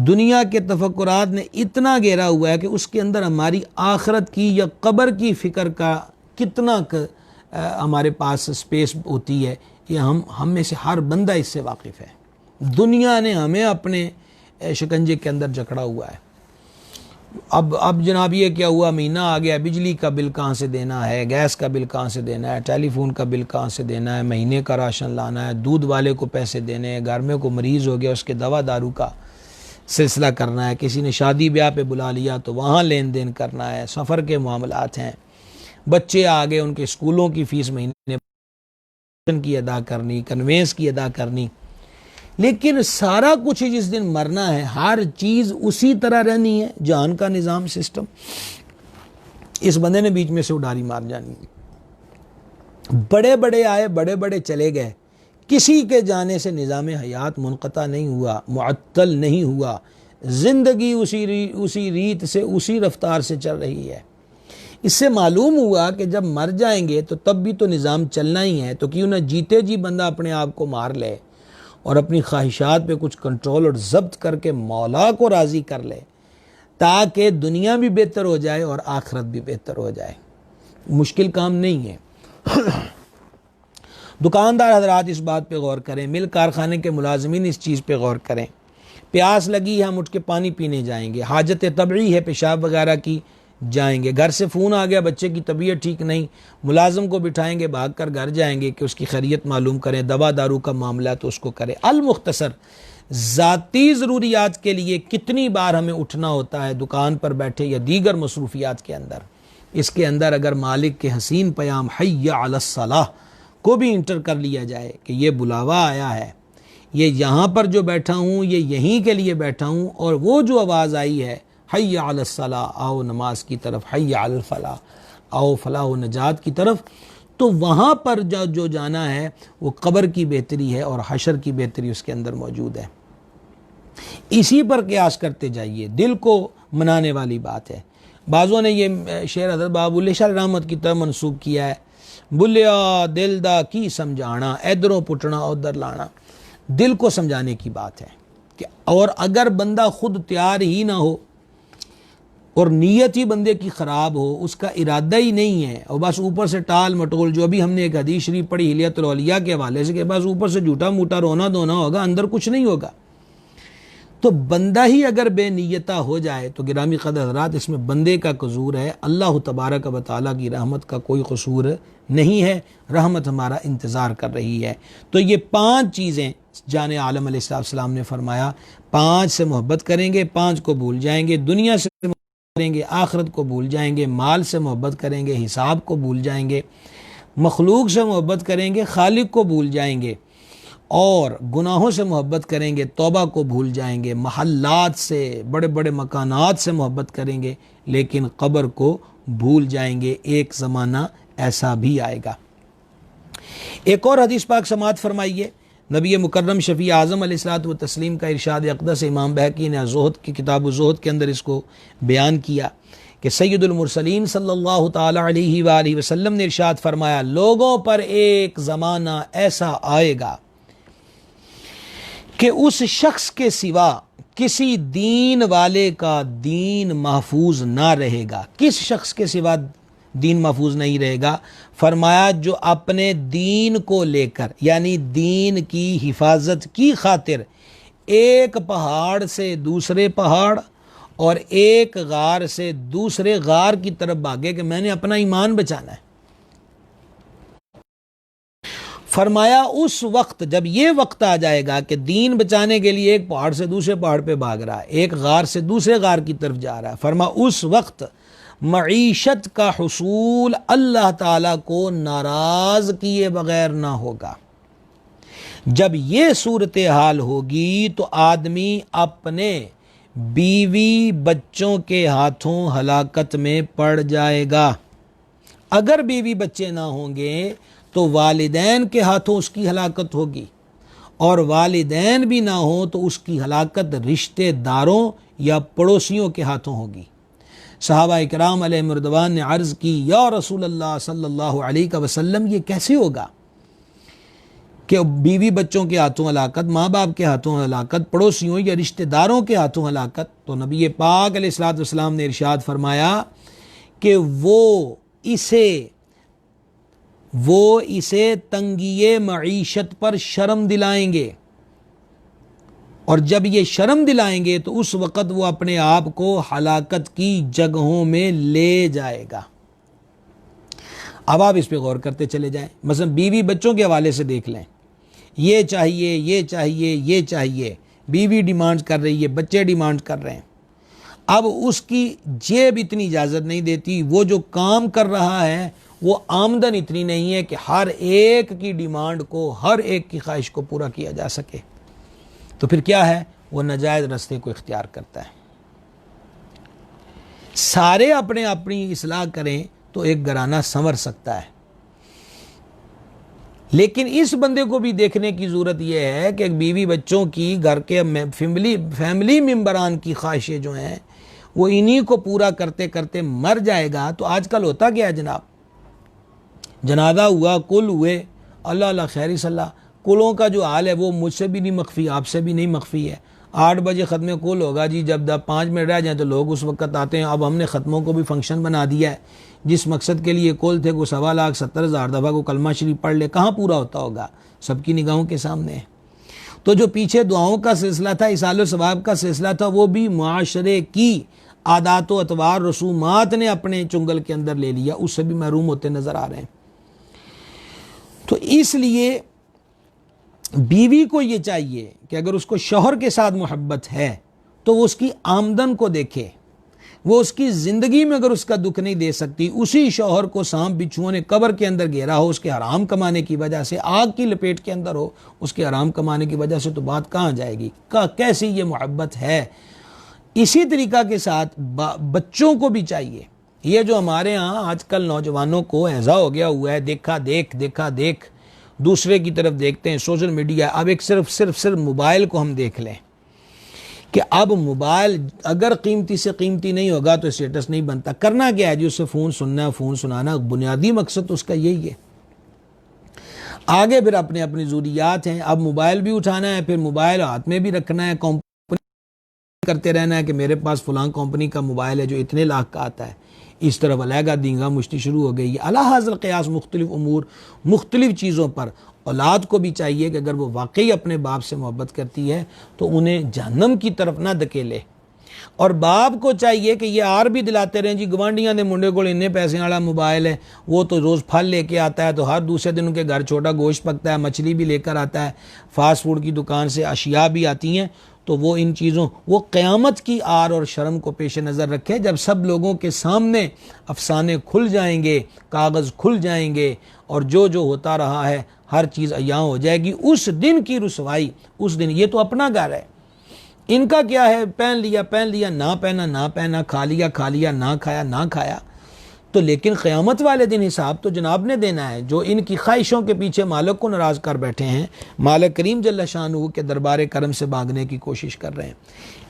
دنیا کے تفکرات نے اتنا گہرا ہوا ہے کہ اس کے اندر ہماری آخرت کی یا قبر کی فکر کا کتنا ہمارے پاس اسپیس ہوتی ہے، یہ ہم میں سے ہر بندہ اس سے واقف ہے۔ دنیا نے ہمیں اپنے شکنجے کے اندر جکڑا ہوا ہے۔ اب جناب یہ کیا ہوا، مہینہ آ گیا، بجلی کا بل کہاں سے دینا ہے، گیس کا بل کہاں سے دینا ہے، ٹیلی فون کا بل کہاں سے دینا ہے، مہینے کا راشن لانا ہے، دودھ والے کو پیسے دینے ہیں، گھر میں کوئی مریض ہو گیا اس کے دوا دارو کا سلسلہ کرنا ہے، کسی نے شادی بیاہ پہ بلا لیا تو وہاں لین دین کرنا ہے، سفر کے معاملات ہیں، بچے آ گئے ان کے اسکولوں کی فیس مہینے کی ادا کرنی، کنوینس کی ادا کرنی۔ لیکن سارا کچھ جس دن مرنا ہے، ہر چیز اسی طرح رہنی ہے، جہان کا نظام سسٹم، اس بندے نے بیچ میں سے اڈاری مار جانی۔ بڑے بڑے آئے، بڑے بڑے چلے گئے، کسی کے جانے سے نظام حیات منقطع نہیں ہوا، معطل نہیں ہوا، زندگی اسی ریت سے، اسی رفتار سے چل رہی ہے۔ اس سے معلوم ہوا کہ جب مر جائیں گے تو تب بھی تو نظام چلنا ہی ہے، تو کیوں نہ جیتے جی بندہ اپنے آپ کو مار لے اور اپنی خواہشات پہ کچھ کنٹرول اور ضبط کر کے مولا کو راضی کر لے، تاکہ دنیا بھی بہتر ہو جائے اور آخرت بھی بہتر ہو جائے۔ مشکل کام نہیں ہے۔ دکاندار حضرات اس بات پہ غور کریں، مل کارخانے کے ملازمین اس چیز پہ غور کریں۔ پیاس لگی ہے، ہم اٹھ کے پانی پینے جائیں گے، حاجت طبعی ہے پیشاب وغیرہ کی جائیں گے، گھر سے فون آ گیا بچے کی طبیعت ٹھیک نہیں، ملازم کو بٹھائیں گے، بھاگ کر گھر جائیں گے کہ اس کی خیریت معلوم کریں، دوا دارو کا معاملہ تو اس کو کرے۔ المختصر ذاتی ضروریات کے لیے کتنی بار ہمیں اٹھنا ہوتا ہے دکان پر بیٹھے یا دیگر مصروفیات کے اندر۔ اس کے اندر اگر مالک کے حسین پیام حی علی الصلاح کو بھی انٹر کر لیا جائے کہ یہ بلاوا آیا ہے، یہ یہاں پر جو بیٹھا ہوں یہ یہیں کے لیے بیٹھا ہوں، اور وہ جو آواز آئی ہے حی علی الصلاح، آؤ نماز کی طرف، حی علی الفلاح، آؤ فلاح و نجات کی طرف، تو وہاں پر جو جانا ہے وہ قبر کی بہتری ہے اور حشر کی بہتری اس کے اندر موجود ہے۔ اسی پر قیاس کرتے جائیے، دل کو منانے والی بات ہے۔ بعضوں نے یہ شعر حضرت بابا بلے شاہ رحمت کی طرف منسوب کیا ہے، بلیا دل دا کی سمجھانا، ادھروں پٹنا ادھر لانا، دل کو سمجھانے کی بات ہے کہ اور اگر بندہ خود تیار ہی نہ ہو اور نیت ہی بندے کی خراب ہو، اس کا ارادہ ہی نہیں ہے، اور بس اوپر سے ٹال مٹول، جو ابھی ہم نے ایک حدیث شریف پڑھی حلیۃ الاولیاء کے حوالے سے کہ بس اوپر سے جھوٹا موٹا رونا دھونا ہوگا، اندر کچھ نہیں ہوگا، تو بندہ ہی اگر بے نیتہ ہو جائے تو گرامی قدر حضرات اس میں بندے کا قصور ہے، اللہ تبارک و تعالیٰ کی رحمت کا کوئی قصور نہیں ہے، رحمت ہمارا انتظار کر رہی ہے۔ تو یہ 5 چیزیں جان عالم علیہ السلام نے فرمایا، 5 سے محبت کریں گے، 5 کو بھول جائیں گے، دنیا سے محبت کریں گے، آخرت کو بھول جائیں گے، مال سے محبت کریں گے، حساب کو بھول جائیں گے، مخلوق سے محبت کریں گے، خالق کو بھول جائیں گے، اور گناہوں سے محبت کریں گے، توبہ کو بھول جائیں گے، محلات سے، بڑے بڑے مکانات سے محبت کریں گے، لیکن قبر کو بھول جائیں گے۔ ایک زمانہ ایسا بھی آئے گا۔ ایک اور حدیث پاک سماعت فرمائیے، نبی مکرم شفیع اعظم علیہ الصلوۃ والتسلیم کا ارشاد اقدس، امام بہقی نے زہد کی کتاب الزہد کے اندر اس کو بیان کیا کہ سید المرسلین صلی اللہ تعالی علیہ وآلہ وسلم نے ارشاد فرمایا، لوگوں پر ایک زمانہ ایسا آئے گا کہ اس شخص کے سوا کسی دین والے کا دین محفوظ نہ رہے گا۔ کس شخص کے سوا دین محفوظ نہیں رہے گا؟ فرمایا جو اپنے دین کو لے کر، یعنی دین کی حفاظت کی خاطر ایک پہاڑ سے دوسرے پہاڑ اور ایک غار سے دوسرے غار کی طرف بھاگے کہ میں نے اپنا ایمان بچانا ہے۔ فرمایا اس وقت جب یہ وقت آ جائے گا کہ دین بچانے کے لیے ایک پہاڑ سے دوسرے پہاڑ پہ بھاگ رہا ہے، ایک غار سے دوسرے غار کی طرف جا رہا ہے، فرمایا اس وقت معیشت کا حصول اللہ تعالیٰ کو ناراض کیے بغیر نہ ہوگا۔ جب یہ صورتحال ہوگی تو آدمی اپنے بیوی بچوں کے ہاتھوں ہلاکت میں پڑ جائے گا۔ اگر بیوی بچے نہ ہوں گے تو والدین کے ہاتھوں اس کی ہلاکت ہوگی، اور والدین بھی نہ ہوں تو اس کی ہلاکت رشتہ داروں یا پڑوسیوں کے ہاتھوں ہوگی۔ صحابہ اکرام علیہ رضوان نے عرض کی، یا رسول اللہ صلی اللہ علیہ وسلم یہ کیسے ہوگا کہ بیوی بچوں کے ہاتھوں ہلاکت، ماں باپ کے ہاتھوں ہلاکت، پڑوسیوں یا رشتہ داروں کے ہاتھوں ہلاکت؟ تو نبی پاک علیہ الصلوۃ والسلام نے ارشاد فرمایا کہ وہ اسے وہ اسے تنگی معیشت پر شرم دلائیں گے، اور جب یہ شرم دلائیں گے تو اس وقت وہ اپنے آپ کو ہلاکت کی جگہوں میں لے جائے گا۔ اب آپ اس پہ غور کرتے چلے جائیں، مثلا بیوی بچوں کے حوالے سے دیکھ لیں، یہ چاہیے یہ چاہیے یہ چاہیے، بیوی ڈیمانڈ کر رہی ہے، بچے ڈیمانڈ کر رہے ہیں۔ اب اس کی جیب اتنی اجازت نہیں دیتی، وہ جو کام کر رہا ہے وہ آمدن اتنی نہیں ہے کہ ہر ایک کی ڈیمانڈ کو، ہر ایک کی خواہش کو پورا کیا جا سکے، تو پھر کیا ہے، وہ ناجائز راستے کو اختیار کرتا ہے۔ سارے اپنی اصلاح کریں تو ایک گھرانہ سنور سکتا ہے، لیکن اس بندے کو بھی دیکھنے کی ضرورت یہ ہے کہ بیوی بچوں کی، گھر کے فیملی ممبران کی خواہشیں جو ہیں وہ انہی کو پورا کرتے کرتے مر جائے گا۔ تو آج کل ہوتا کیا ہے جناب، جنازہ ہوا، کل ہوئے، اللہ اللہ خیر صلی اللہ، کلوں کا جو حال ہے وہ مجھ سے بھی نہیں مخفی، آپ سے بھی نہیں مخفی ہے۔ 8 بجے ختم کل ہوگا جی، جب 5 منٹ رہ جائیں تو لوگ اس وقت آتے ہیں۔ اب ہم نے ختموں کو بھی فنکشن بنا دیا ہے، جس مقصد کے لیے کل تھے، وہ 1,70,000 دفعہ کو کلمہ شریف پڑھ لے، کہاں پورا ہوتا ہوگا، سب کی نگاہوں کے سامنے ہے۔ تو جو پیچھے دعاؤں کا سلسلہ تھا، اصال و ثواب کا سلسلہ تھا، وہ بھی معاشرے کی عادات و اطوار رسومات نے اپنے چنگل کے اندر لے لیا، اس سے بھی محروم ہوتے نظر آ رہے ہیں۔ تو اس لیے بیوی کو یہ چاہیے کہ اگر اس کو شوہر کے ساتھ محبت ہے تو وہ اس کی آمدن کو دیکھے، وہ اس کی زندگی میں اگر اس کا دکھ نہیں دے سکتی، اسی شوہر کو سانپ بچھوؤں نے قبر کے اندر گھیرا ہو، اس کے حرام کمانے کی وجہ سے، آگ کی لپیٹ کے اندر ہو اس کے حرام کمانے کی وجہ سے، تو بات کہاں جائے گی، کیسی یہ محبت ہے۔ اسی طریقہ کے ساتھ بچوں کو بھی چاہیے، یہ جو ہمارے ہاں آج کل نوجوانوں کو ایسا ہو گیا ہوا ہے، دیکھا دیکھ دوسرے کی طرف دیکھتے ہیں، سوشل میڈیا، اب ایک صرف موبائل کو ہم دیکھ لیں کہ اب موبائل اگر قیمتی سے قیمتی نہیں ہوگا تو اسٹیٹس نہیں بنتا۔ کرنا کیا ہے جی، اس سے فون سننا، فون سنانا، بنیادی مقصد اس کا یہی ہے۔ آگے پھر اپنی ضروریات ہیں، اب موبائل بھی اٹھانا ہے، پھر موبائل ہاتھ میں بھی رکھنا ہے، کمپنی کرتے رہنا ہے کہ میرے پاس فلاں کمپنی کا موبائل ہے جو اتنے لاکھ کا آتا ہے۔ اس طرف علیحدہ دینگا مشتی شروع ہو گئی ہے۔ علی حاصل قیاس مختلف امور، مختلف چیزوں پر اولاد کو بھی چاہیے کہ اگر وہ واقعی اپنے باپ سے محبت کرتی ہے تو انہیں جہنم کی طرف نہ دھکیلے، اور باپ کو چاہیے کہ یہ آر بھی دلاتے رہیں جی گوانڈیاں دے منڈے کو اتنے پیسے والا موبائل ہے، وہ تو روز پھل لے کے آتا ہے، تو ہر دوسرے دن ان کے گھر چھوٹا گوشت پکتا ہے، مچھلی بھی لے کر آتا ہے، فاسٹ فوڈ کی دکان سے اشیاء بھی آتی ہیں، تو وہ ان چیزوں، وہ قیامت کی آر اور شرم کو پیش نظر رکھے، جب سب لوگوں کے سامنے افسانے کھل جائیں گے، کاغذ کھل جائیں گے، اور جو ہوتا رہا ہے ہر چیز عیاں ہو جائے گی۔ اس دن کی رسوائی، اس دن، یہ تو اپنا گھر ہے، ان کا کیا ہے، پہن لیا، نہ پہنا، کھا لیا، نہ کھایا، تو لیکن قیامت والے دن حساب تو جناب نے دینا ہے۔ جو ان کی خواہشوں کے پیچھے مالک کو ناراض کر بیٹھے ہیں، مالک کریم جل شانہ کے دربار کرم سے بھاگنے کی کوشش کر رہے ہیں،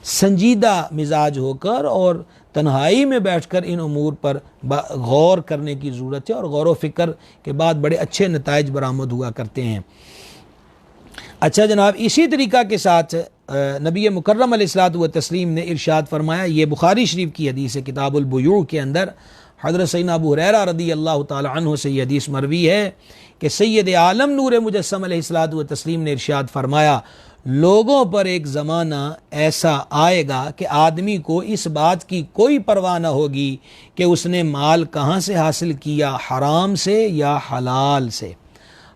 سنجیدہ مزاج ہو کر اور تنہائی میں بیٹھ کر ان امور پر غور کرنے کی ضرورت ہے، اور غور و فکر کے بعد بڑے اچھے نتائج برآمد ہوا کرتے ہیں۔ اچھا جناب، اسی طریقہ کے ساتھ نبی مکرم علیہ الصلوۃ والتسلیم نے ارشاد فرمایا، یہ بخاری شریف کی حدیث ہے، کتاب البیوع کے اندر، حضرت سیدنا ابو ہریرہ رضی اللہ تعالی عنہ سے یہ حدیث مروی ہے کہ سید عالم نور مجسم علیہ الصلوۃ والتسلیم نے ارشاد فرمایا، لوگوں پر ایک زمانہ ایسا آئے گا کہ آدمی کو اس بات کی کوئی پرواہ نہ ہوگی کہ اس نے مال کہاں سے حاصل کیا، حرام سے یا حلال سے۔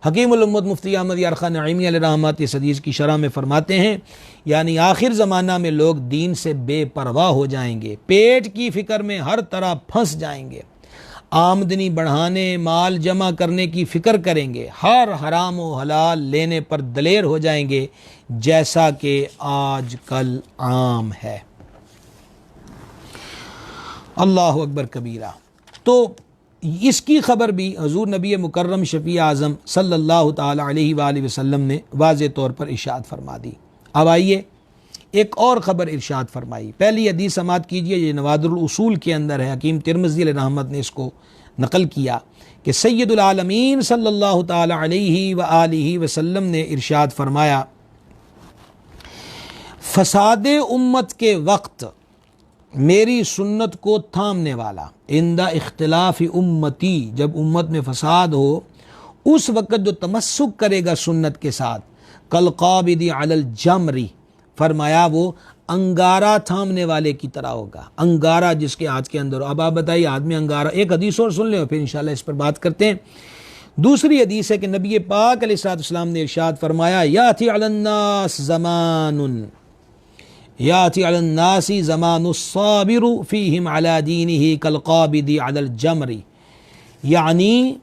حکیم الامت مفتی احمد یار خان نعیمی علیہ رحمت اس حدیث کی شرح میں فرماتے ہیں، یعنی آخر زمانہ میں لوگ دین سے بے پرواہ ہو جائیں گے، پیٹ کی فکر میں ہر طرح پھنس جائیں گے، آمدنی بڑھانے، مال جمع کرنے کی فکر کریں گے، ہر حرام و حلال لینے پر دلیر ہو جائیں گے، جیسا کہ آج کل عام ہے۔ اللہ اکبر کبیرہ۔ تو اس کی خبر بھی حضور نبی مکرم شفیع اعظم صلی اللہ تعالی علیہ وآلہ وسلم نے واضح طور پر ارشاد فرما دی۔ اب آئیے ایک اور خبر ارشاد فرمائی۔ پہلی حدیث سماعت کیجئے، یہ نوادر الاصول کے اندر ہے، حکیم ترمذی علیہ رحمت نے اس کو نقل کیا کہ سید العالمین صلی اللہ تعالی علیہ وآلہ وسلم نے ارشاد فرمایا، فساد امت کے وقت میری سنت کو تھامنے والا، عند اختلاف امتی، جب امت میں فساد ہو اس وقت جو تمسک کرے گا سنت کے ساتھ، کالقابض علی الجمری، فرمایا وہ انگارہ تھامنے والے کی طرح ہوگا۔ انگارہ جس کے ہاتھ کے اندر، اب آپ بتائیے آدمی انگارہ، ایک حدیث اور سن لیں اور پھر انشاءاللہ اس پر بات کرتے ہیں۔ دوسری حدیث ہے کہ نبی پاک علیہ السلام نے ارشاد فرمایا، یاتی علی الناس زمان، یاتی علی الناس زمان الصابر فیہم علی دینہ کالقابض علی الجمر، یعنی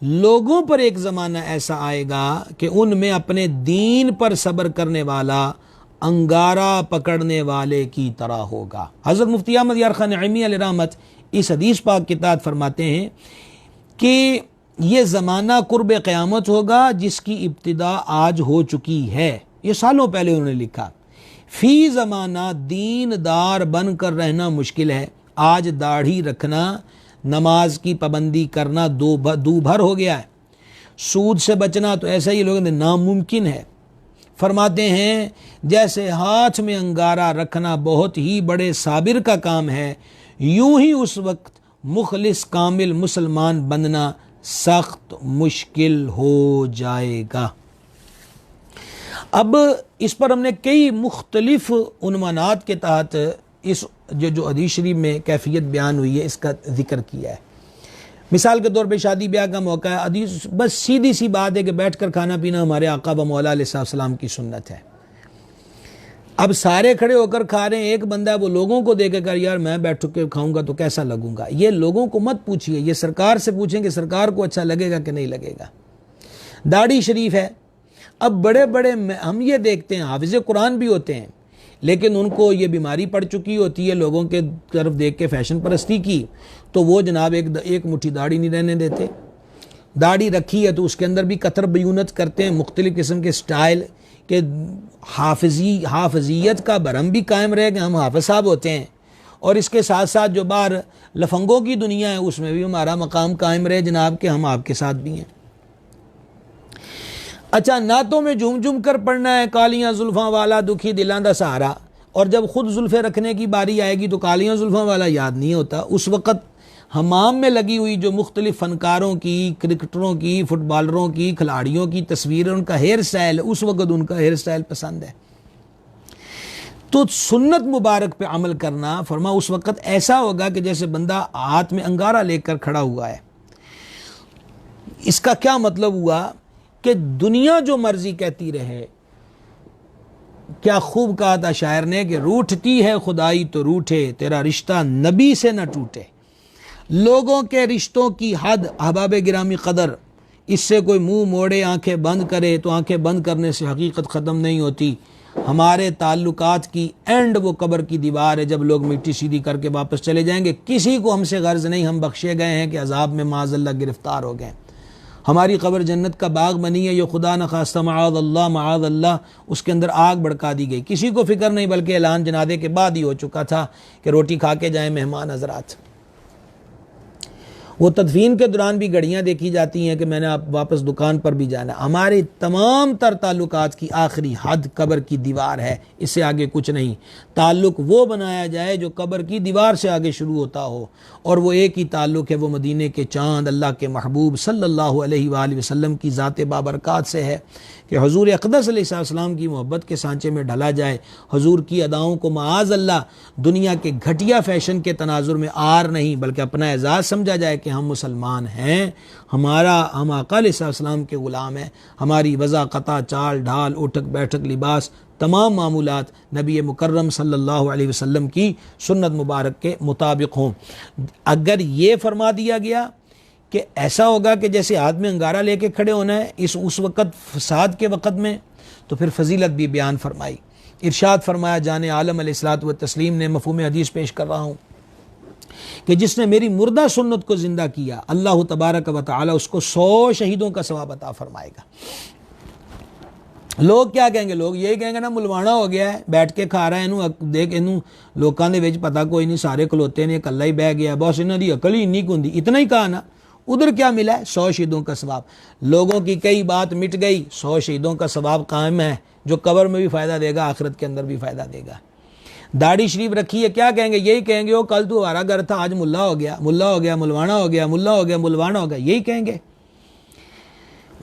لوگوں پر ایک زمانہ ایسا آئے گا کہ ان میں اپنے دین پر صبر کرنے والا انگارہ پکڑنے والے کی طرح ہوگا۔ حضرت مفتی احمد یار خان نعیمی علیہ رحمت اس حدیث پاک کے تحت فرماتے ہیں کہ یہ زمانہ قرب قیامت ہوگا جس کی ابتدا آج ہو چکی ہے، یہ سالوں پہلے انہوں نے لکھا۔ فی زمانہ دین دار بن کر رہنا مشکل ہے، آج داڑھی رکھنا، نماز کی پابندی کرنا دو بھر ہو گیا ہے، سود سے بچنا تو ایسا ہی لوگوں نے ناممکن ہے۔ فرماتے ہیں جیسے ہاتھ میں انگارہ رکھنا بہت ہی بڑے صابر کا کام ہے، یوں ہی اس وقت مخلص کامل مسلمان بننا سخت مشکل ہو جائے گا۔ اب اس پر ہم نے کئی مختلف عنوانات کے تحت اس جو حدیث شریف میں کیفیت بیان ہوئی ہے اس کا ذکر کیا ہے۔ مثال کے طور پہ شادی بیاہ کا موقع ہے، حدیث بس سیدھی سی بات ہے کہ بیٹھ کر کھانا پینا ہمارے آقا و مولا علیہ السلام کی سنت ہے۔ اب سارے کھڑے ہو کر کھا رہے ہیں، ایک بندہ ہے وہ لوگوں کو دے کے کر یار میں بیٹھ کے کھاؤں گا تو کیسا لگوں گا، یہ لوگوں کو مت پوچھیے، یہ سرکار سے پوچھیں کہ سرکار کو اچھا لگے گا کہ نہیں لگے گا۔ داڑھی شریف ہے، اب بڑے بڑے ہم یہ دیکھتے ہیں حافظ قرآن بھی ہوتے ہیں لیکن ان کو یہ بیماری پڑ چکی ہوتی ہے لوگوں کے طرف دیکھ کے فیشن پرستی کی، تو وہ جناب ایک مٹھی داڑھی نہیں رہنے دیتے۔ داڑھی رکھی ہے تو اس کے اندر بھی قطر بیونت کرتے ہیں، مختلف قسم کے سٹائل کہ حافظیت کا بھرم بھی قائم رہے کہ ہم حافظ صاحب ہوتے ہیں، اور اس کے ساتھ ساتھ جو باہر لفنگوں کی دنیا ہے اس میں بھی ہمارا مقام قائم رہے جناب کہ ہم آپ کے ساتھ بھی ہیں۔ اچھا نعتوں میں جھوم جھوم کر پڑھنا ہے، کالیاں زلفاں والا دکھی دلاں دا سہارا، اور جب خود زلفیں رکھنے کی باری آئے گی تو کالیاں زلفاں والا یاد نہیں ہوتا۔ اس وقت حمام میں لگی ہوئی جو مختلف فنکاروں کی، کرکٹروں کی، فٹ بالروں کی، کھلاڑیوں کی تصویریں، ان کا ہیئر سٹائل، اس وقت ان کا ہیئر سٹائل پسند ہے۔ تو سنت مبارک پہ عمل کرنا، فرما اس وقت ایسا ہوگا کہ جیسے بندہ ہاتھ میں انگارہ لے کر کھڑا ہوا ہے۔ اس کا کیا مطلب ہوا کہ دنیا جو مرضی کہتی رہے، کیا خوب کہا تھا شاعر نے کہ روٹھتی ہے خدائی تو روٹھے، تیرا رشتہ نبی سے نہ ٹوٹے۔ لوگوں کے رشتوں کی حد احباب گرامی قدر، اس سے کوئی منہ موڑے آنکھیں بند کرے تو آنکھیں بند کرنے سے حقیقت ختم نہیں ہوتی۔ ہمارے تعلقات کی اینڈ وہ قبر کی دیوار ہے، جب لوگ مٹی سیدھی کر کے واپس چلے جائیں گے، کسی کو ہم سے غرض نہیں، ہم بخشے گئے ہیں کہ عذاب میں معاذ اللہ گرفتار ہو گئے۔ ہماری قبر جنت کا باغ بنی ہے، یہ خدا نخواستہ معاذ اللہ اس کے اندر آگ بھڑکا دی گئی، کسی کو فکر نہیں، بلکہ اعلان جنازے کے بعد ہی ہو چکا تھا کہ روٹی کھا کے جائیں مہمان حضرات۔ وہ تدفین کے دوران بھی گھڑیاں دیکھی جاتی ہیں کہ میں نے آپ واپس دکان پر بھی جانا۔ ہمارے تمام تر تعلقات کی آخری حد قبر کی دیوار ہے، اس سے آگے کچھ نہیں۔ تعلق وہ بنایا جائے جو قبر کی دیوار سے آگے شروع ہوتا ہو، اور وہ ایک ہی تعلق ہے، وہ مدینے کے چاند اللہ کے محبوب صلی اللہ علیہ وآلہ وسلم کی ذات بابرکات سے ہے کہ حضور اقدس علیہ السلام کی محبت کے سانچے میں ڈھلا جائے، حضور کی اداؤں کو معاذ اللہ دنیا کے گھٹیا فیشن کے تناظر میں آر نہیں بلکہ اپنا اعزاز سمجھا جائے کہ ہم مسلمان ہیں، ہم آقا علیہ السلام کے غلام ہیں، ہماری وضاقتہ، چال ڈھال، اٹھک بیٹھک، لباس، تمام معمولات نبی مکرم صلی اللہ علیہ وسلم کی سنت مبارک کے مطابق ہوں۔ اگر یہ فرما دیا گیا کہ ایسا ہوگا کہ جیسے ہاتھ میں انگارہ لے کے کھڑے ہونا ہے اس وقت فساد کے وقت میں، تو پھر فضیلت بھی بیان فرمائی۔ ارشاد فرمایا جان عالم علیہ الصلوۃ والتسلیم نے، مفہوم حدیث پیش کر رہا ہوں، کہ جس نے میری مردہ سنت کو زندہ کیا، اللہ تبارک و تعالی اس کو 100 شہیدوں کا ثواب عطا فرمائے گا۔ لوگ کیا کہیں گے؟ لوگ یہی کہیں گے نا ملوانا ہو گیا ہے، بیٹھ کے کھا رہا ہے، دیکھ لوکاں دے وچ پتہ کوئی نہیں، سارے کھلوتے نے، کلا ہی بہ گیا، بس انہاں دی عقل ہی انی ہوندی، اتنا ہی کہا نا، ادھر کیا ملا ہے؟ 100 شہیدوں کا ثواب۔ لوگوں کی کئی بات مٹ گئی، 100 شہیدوں کا ثواب قائم ہے، جو قبر میں بھی فائدہ دے گا، آخرت کے اندر بھی فائدہ دے گا۔ داڑھی شریف رکھی ہے، کیا کہیں گے؟ یہی کہیں گے وہ کل تو ہمارا گھر تھا، آج ملا ہو گیا، ملا ہو گیا، ملوانا ہو گیا، ملا ہو گیا، ملوانا ہو گیا، یہی کہیں گے۔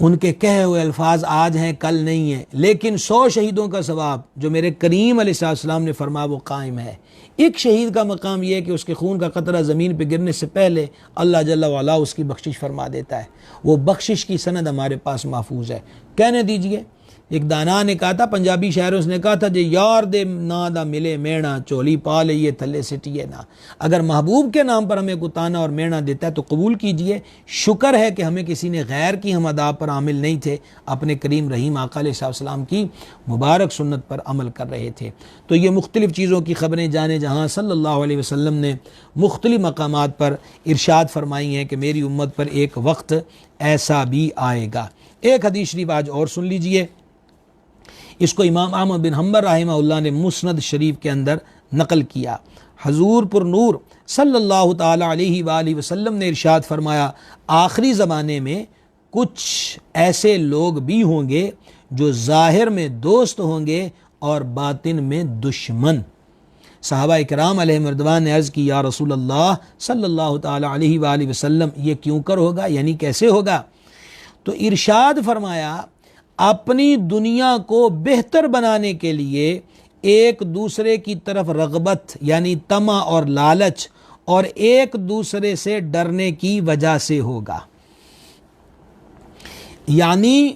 ان کے کہے ہوئے الفاظ آج ہیں کل نہیں ہیں، لیکن 100 شہیدوں کا ثواب جو میرے کریم علیہ السلام نے فرمایا وہ قائم ہے۔ ایک شہید کا مقام یہ ہے کہ اس کے خون کا قطرہ زمین پہ گرنے سے پہلے اللہ جل وعلا اس کی بخشش فرما دیتا ہے، وہ بخشش کی سند ہمارے پاس محفوظ ہے۔ کہنے دیجئے، ایک دانا نے کہا تھا، پنجابی شاعر اس نے کہا تھا، جے یار دے نا دا ملے مینا چولی پا لئیے تھلے سٹیے نا۔ اگر محبوب کے نام پر ہمیں کوئی تانا اور مینا دیتا ہے تو قبول کیجئے۔ شکر ہے کہ ہمیں کسی نے غیر کی ہم ادا پر عامل نہیں تھے، اپنے کریم رحیم آقا علیہ السلام کی مبارک سنت پر عمل کر رہے تھے۔ تو یہ مختلف چیزوں کی خبریں جانے جہاں صلی اللہ علیہ وسلم نے مختلف مقامات پر ارشاد فرمائی ہیں کہ میری امت پر ایک وقت ایسا بھی آئے گا۔ ایک حدیث شریف آج اور سن لیجئے، اس کو امام احمد بن حنبل رحمہ اللہ نے مسند شریف کے اندر نقل کیا۔ حضور پر نور صلی اللہ تعالی علیہ وآلہ وسلم نے ارشاد فرمایا، آخری زمانے میں کچھ ایسے لوگ بھی ہوں گے جو ظاہر میں دوست ہوں گے اور باطن میں دشمن۔ صحابہ اکرام علیہم رضوان نے عرض کی، یا رسول اللہ صلی اللہ تعالی علیہ وآلہ وسلم یہ کیوں کر ہوگا، یعنی کیسے ہوگا؟ تو ارشاد فرمایا، اپنی دنیا کو بہتر بنانے کے لیے ایک دوسرے کی طرف رغبت یعنی طمع اور لالچ اور ایک دوسرے سے ڈرنے کی وجہ سے ہوگا۔ یعنی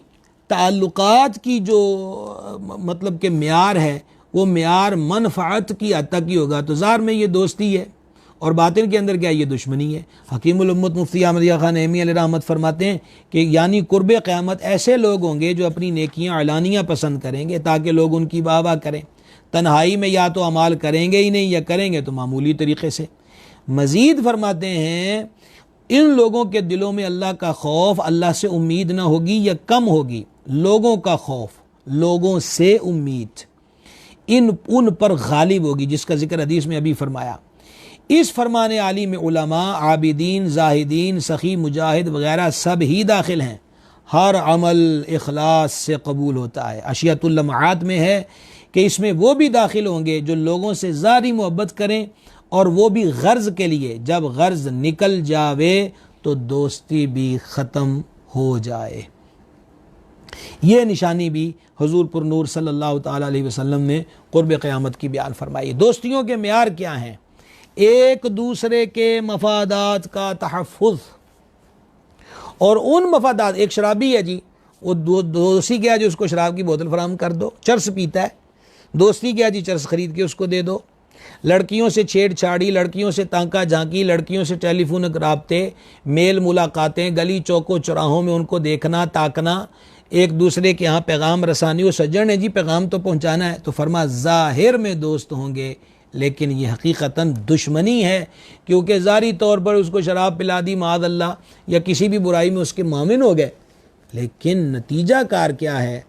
تعلقات کی جو مطلب کہ معیار ہے وہ معیار منفعت کی حد تک ہی ہوگا، تو ظاہر میں یہ دوستی ہے اور باطن کے اندر کیا یہ دشمنی ہے۔ حکیم الامت مفتی احمد یار خان نعیمی علیہ رحمت فرماتے ہیں کہ یعنی قرب قیامت ایسے لوگ ہوں گے جو اپنی نیکیاں اعلانیہ پسند کریں گے تاکہ لوگ ان کی واہ واہ کریں، تنہائی میں یا تو اعمال کریں گے ہی نہیں یا کریں گے تو معمولی طریقے سے۔ مزید فرماتے ہیں ان لوگوں کے دلوں میں اللہ کا خوف، اللہ سے امید نہ ہوگی یا کم ہوگی، لوگوں کا خوف، لوگوں سے امید ان پر غالب ہوگی، جس کا ذکر حدیث میں ابھی فرمایا۔ اس فرمان عالی میں علماء، عابدین، زاہدین، سخی، مجاہد وغیرہ سب ہی داخل ہیں۔ ہر عمل اخلاص سے قبول ہوتا ہے۔ اشیاۃ اللمعات میں ہے کہ اس میں وہ بھی داخل ہوں گے جو لوگوں سے ظاہری محبت کریں اور وہ بھی غرض کے لیے، جب غرض نکل جاوے تو دوستی بھی ختم ہو جائے۔ یہ نشانی بھی حضور پر نور صلی اللہ تعالی علیہ وسلم نے قرب قیامت کی بیان فرمائی۔ دوستیوں کے معیار کیا ہیں؟ ایک دوسرے کے مفادات کا تحفظ، اور ان مفادات، ایک شرابی ہے جی، وہ دوستی کیا جو اس کو شراب کی بوتل فراہم کر دو، چرس پیتا ہے، دوستی کیا جی چرس خرید کے اس کو دے دو۔ لڑکیوں سے چھیڑ چھاڑی، لڑکیوں سے تانکا جھانکی، لڑکیوں سے ٹیلی فون رابطے، میل ملاقاتیں، گلی چوکوں چوراہوں میں ان کو دیکھنا تاکنا، ایک دوسرے کے ہاں پیغام رسانی، وہ سجن ہے جی پیغام تو پہنچانا ہے، تو فرما ظاہر میں دوست ہوں گے لیکن یہ حقیقتاً دشمنی ہے، کیونکہ ظاہری طور پر اس کو شراب پلا دی معاذ اللہ یا کسی بھی برائی میں اس کے معاون ہو گئے، لیکن نتیجہ کار کیا ہے؟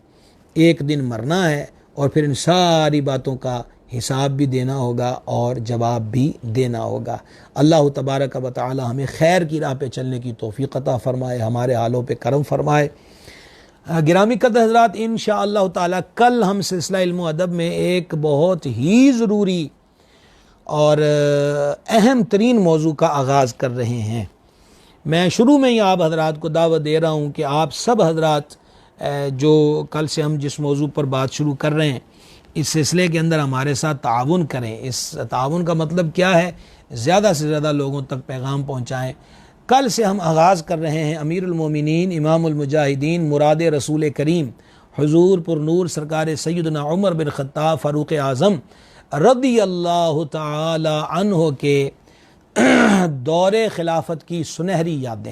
ایک دن مرنا ہے اور پھر ان ساری باتوں کا حساب بھی دینا ہوگا اور جواب بھی دینا ہوگا۔ اللہ تبارک و تعالی ہمیں خیر کی راہ پہ چلنے کی توفیق عطا فرمائے، ہمارے حالوں پہ کرم فرمائے۔ گرامی قدر حضرات، انشاءاللہ تعالی کل ہم سلسلہ علم و ادب میں ایک بہت ہی ضروری اور اہم ترین موضوع کا آغاز کر رہے ہیں۔ میں شروع میں ہی آپ حضرات کو دعوت دے رہا ہوں کہ آپ سب حضرات جو کل سے ہم جس موضوع پر بات شروع کر رہے ہیں اس سلسلے کے اندر ہمارے ساتھ تعاون کریں۔ اس تعاون کا مطلب کیا ہے؟ زیادہ سے زیادہ لوگوں تک پیغام پہنچائیں۔ کل سے ہم آغاز کر رہے ہیں امیر المومنین، امام المجاہدین، مراد رسول کریم حضور پر نور سرکار سیدنا عمر بن خطاب فاروق اعظم رضی اللہ تعالی عنہ کے دور خلافت کی سنہری یادیں،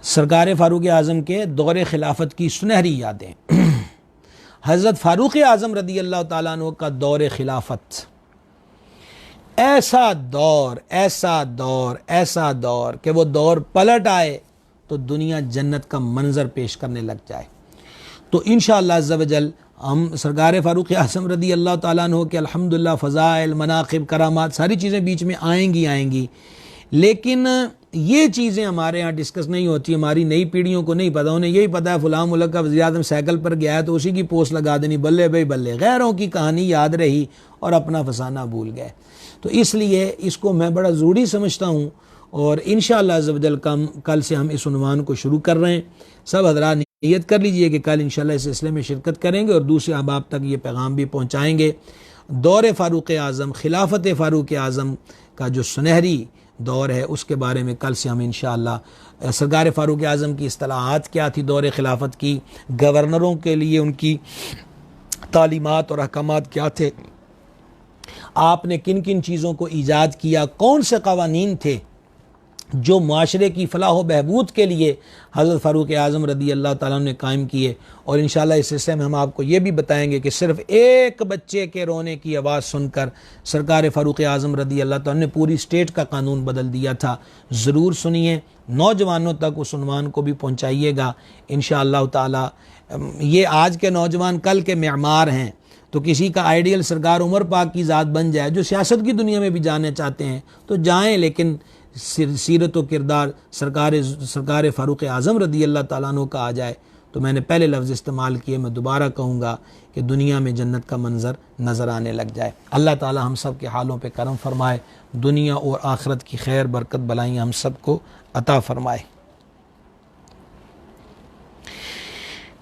سرکار فاروق اعظم کے دور خلافت کی سنہری یادیں، حضرت فاروق اعظم رضی اللہ تعالیٰ عنہ کا دور خلافت، ایسا دور ایسا دور ایسا دور کہ وہ دور پلٹ آئے تو دنیا جنت کا منظر پیش کرنے لگ جائے۔ تو انشاءاللہ عز و جل ہم سرکار فاروق اعظم رضی اللہ تعالیٰ عنہ کے الحمدللہ فضائل، مناقب، کرامات ساری چیزیں بیچ میں آئیں گی، لیکن یہ چیزیں ہمارے ہاں ڈسکس نہیں ہوتی، ہماری نئی پیڑھیوں کو نہیں پتہ، انہیں یہی پتہ ہے فلاں ملک کا وزیر اعظم سائیکل پر گیا ہے تو اسی کی پوسٹ لگا دینی، بلے بھائی بلے، غیروں کی کہانی یاد رہی اور اپنا فسانہ بھول گئے۔ تو اس لیے اس کو میں بڑا ضروری سمجھتا ہوں اور انشاءاللہ عز و جل کل سے ہم اس عنوان کو شروع کر رہے ہیں۔ سب حضرات نیت کر لیجئے کہ کل انشاءاللہ اس سلسلے میں شرکت کریں گے اور دوسرے احباب تک یہ پیغام بھی پہنچائیں گے۔ دور فاروق اعظم، خلافت فاروق اعظم کا جو سنہری دور ہے اس کے بارے میں کل سے ہم انشاءاللہ سرکار فاروق اعظم کی اصطلاحات کیا تھی دور خلافت کی، گورنروں کے لیے ان کی تعلیمات اور احکامات کیا تھے، آپ نے کن کن چیزوں کو ایجاد کیا، کون سے قوانین تھے جو معاشرے کی فلاح و بہبود کے لیے حضرت فاروق اعظم رضی اللہ تعالیٰ نے قائم کیے۔ اور انشاءاللہ اس سلسلے میں ہم آپ کو یہ بھی بتائیں گے کہ صرف ایک بچے کے رونے کی آواز سن کر سرکار فاروق اعظم رضی اللہ تعالیٰ نے پوری اسٹیٹ کا قانون بدل دیا تھا۔ ضرور سنیے، نوجوانوں تک اس عنوان کو بھی پہنچائیے گا انشاءاللہ تعالیٰ۔ یہ آج کے نوجوان کل کے معمار ہیں، تو کسی کا آئیڈیل سرکار عمر پاک کی ذات بن جائے، جو سیاست کی دنیا میں بھی جانے چاہتے ہیں تو جائیں، لیکن سیرت و کردار سرکار فاروق اعظم رضی اللہ تعالیٰ عنہ کا آ جائے تو میں نے پہلے لفظ استعمال کیے، میں دوبارہ کہوں گا کہ دنیا میں جنت کا منظر نظر آنے لگ جائے۔ اللہ تعالیٰ ہم سب کے حالوں پہ کرم فرمائے، دنیا اور آخرت کی خیر برکت بلائیں ہم سب کو عطا فرمائے۔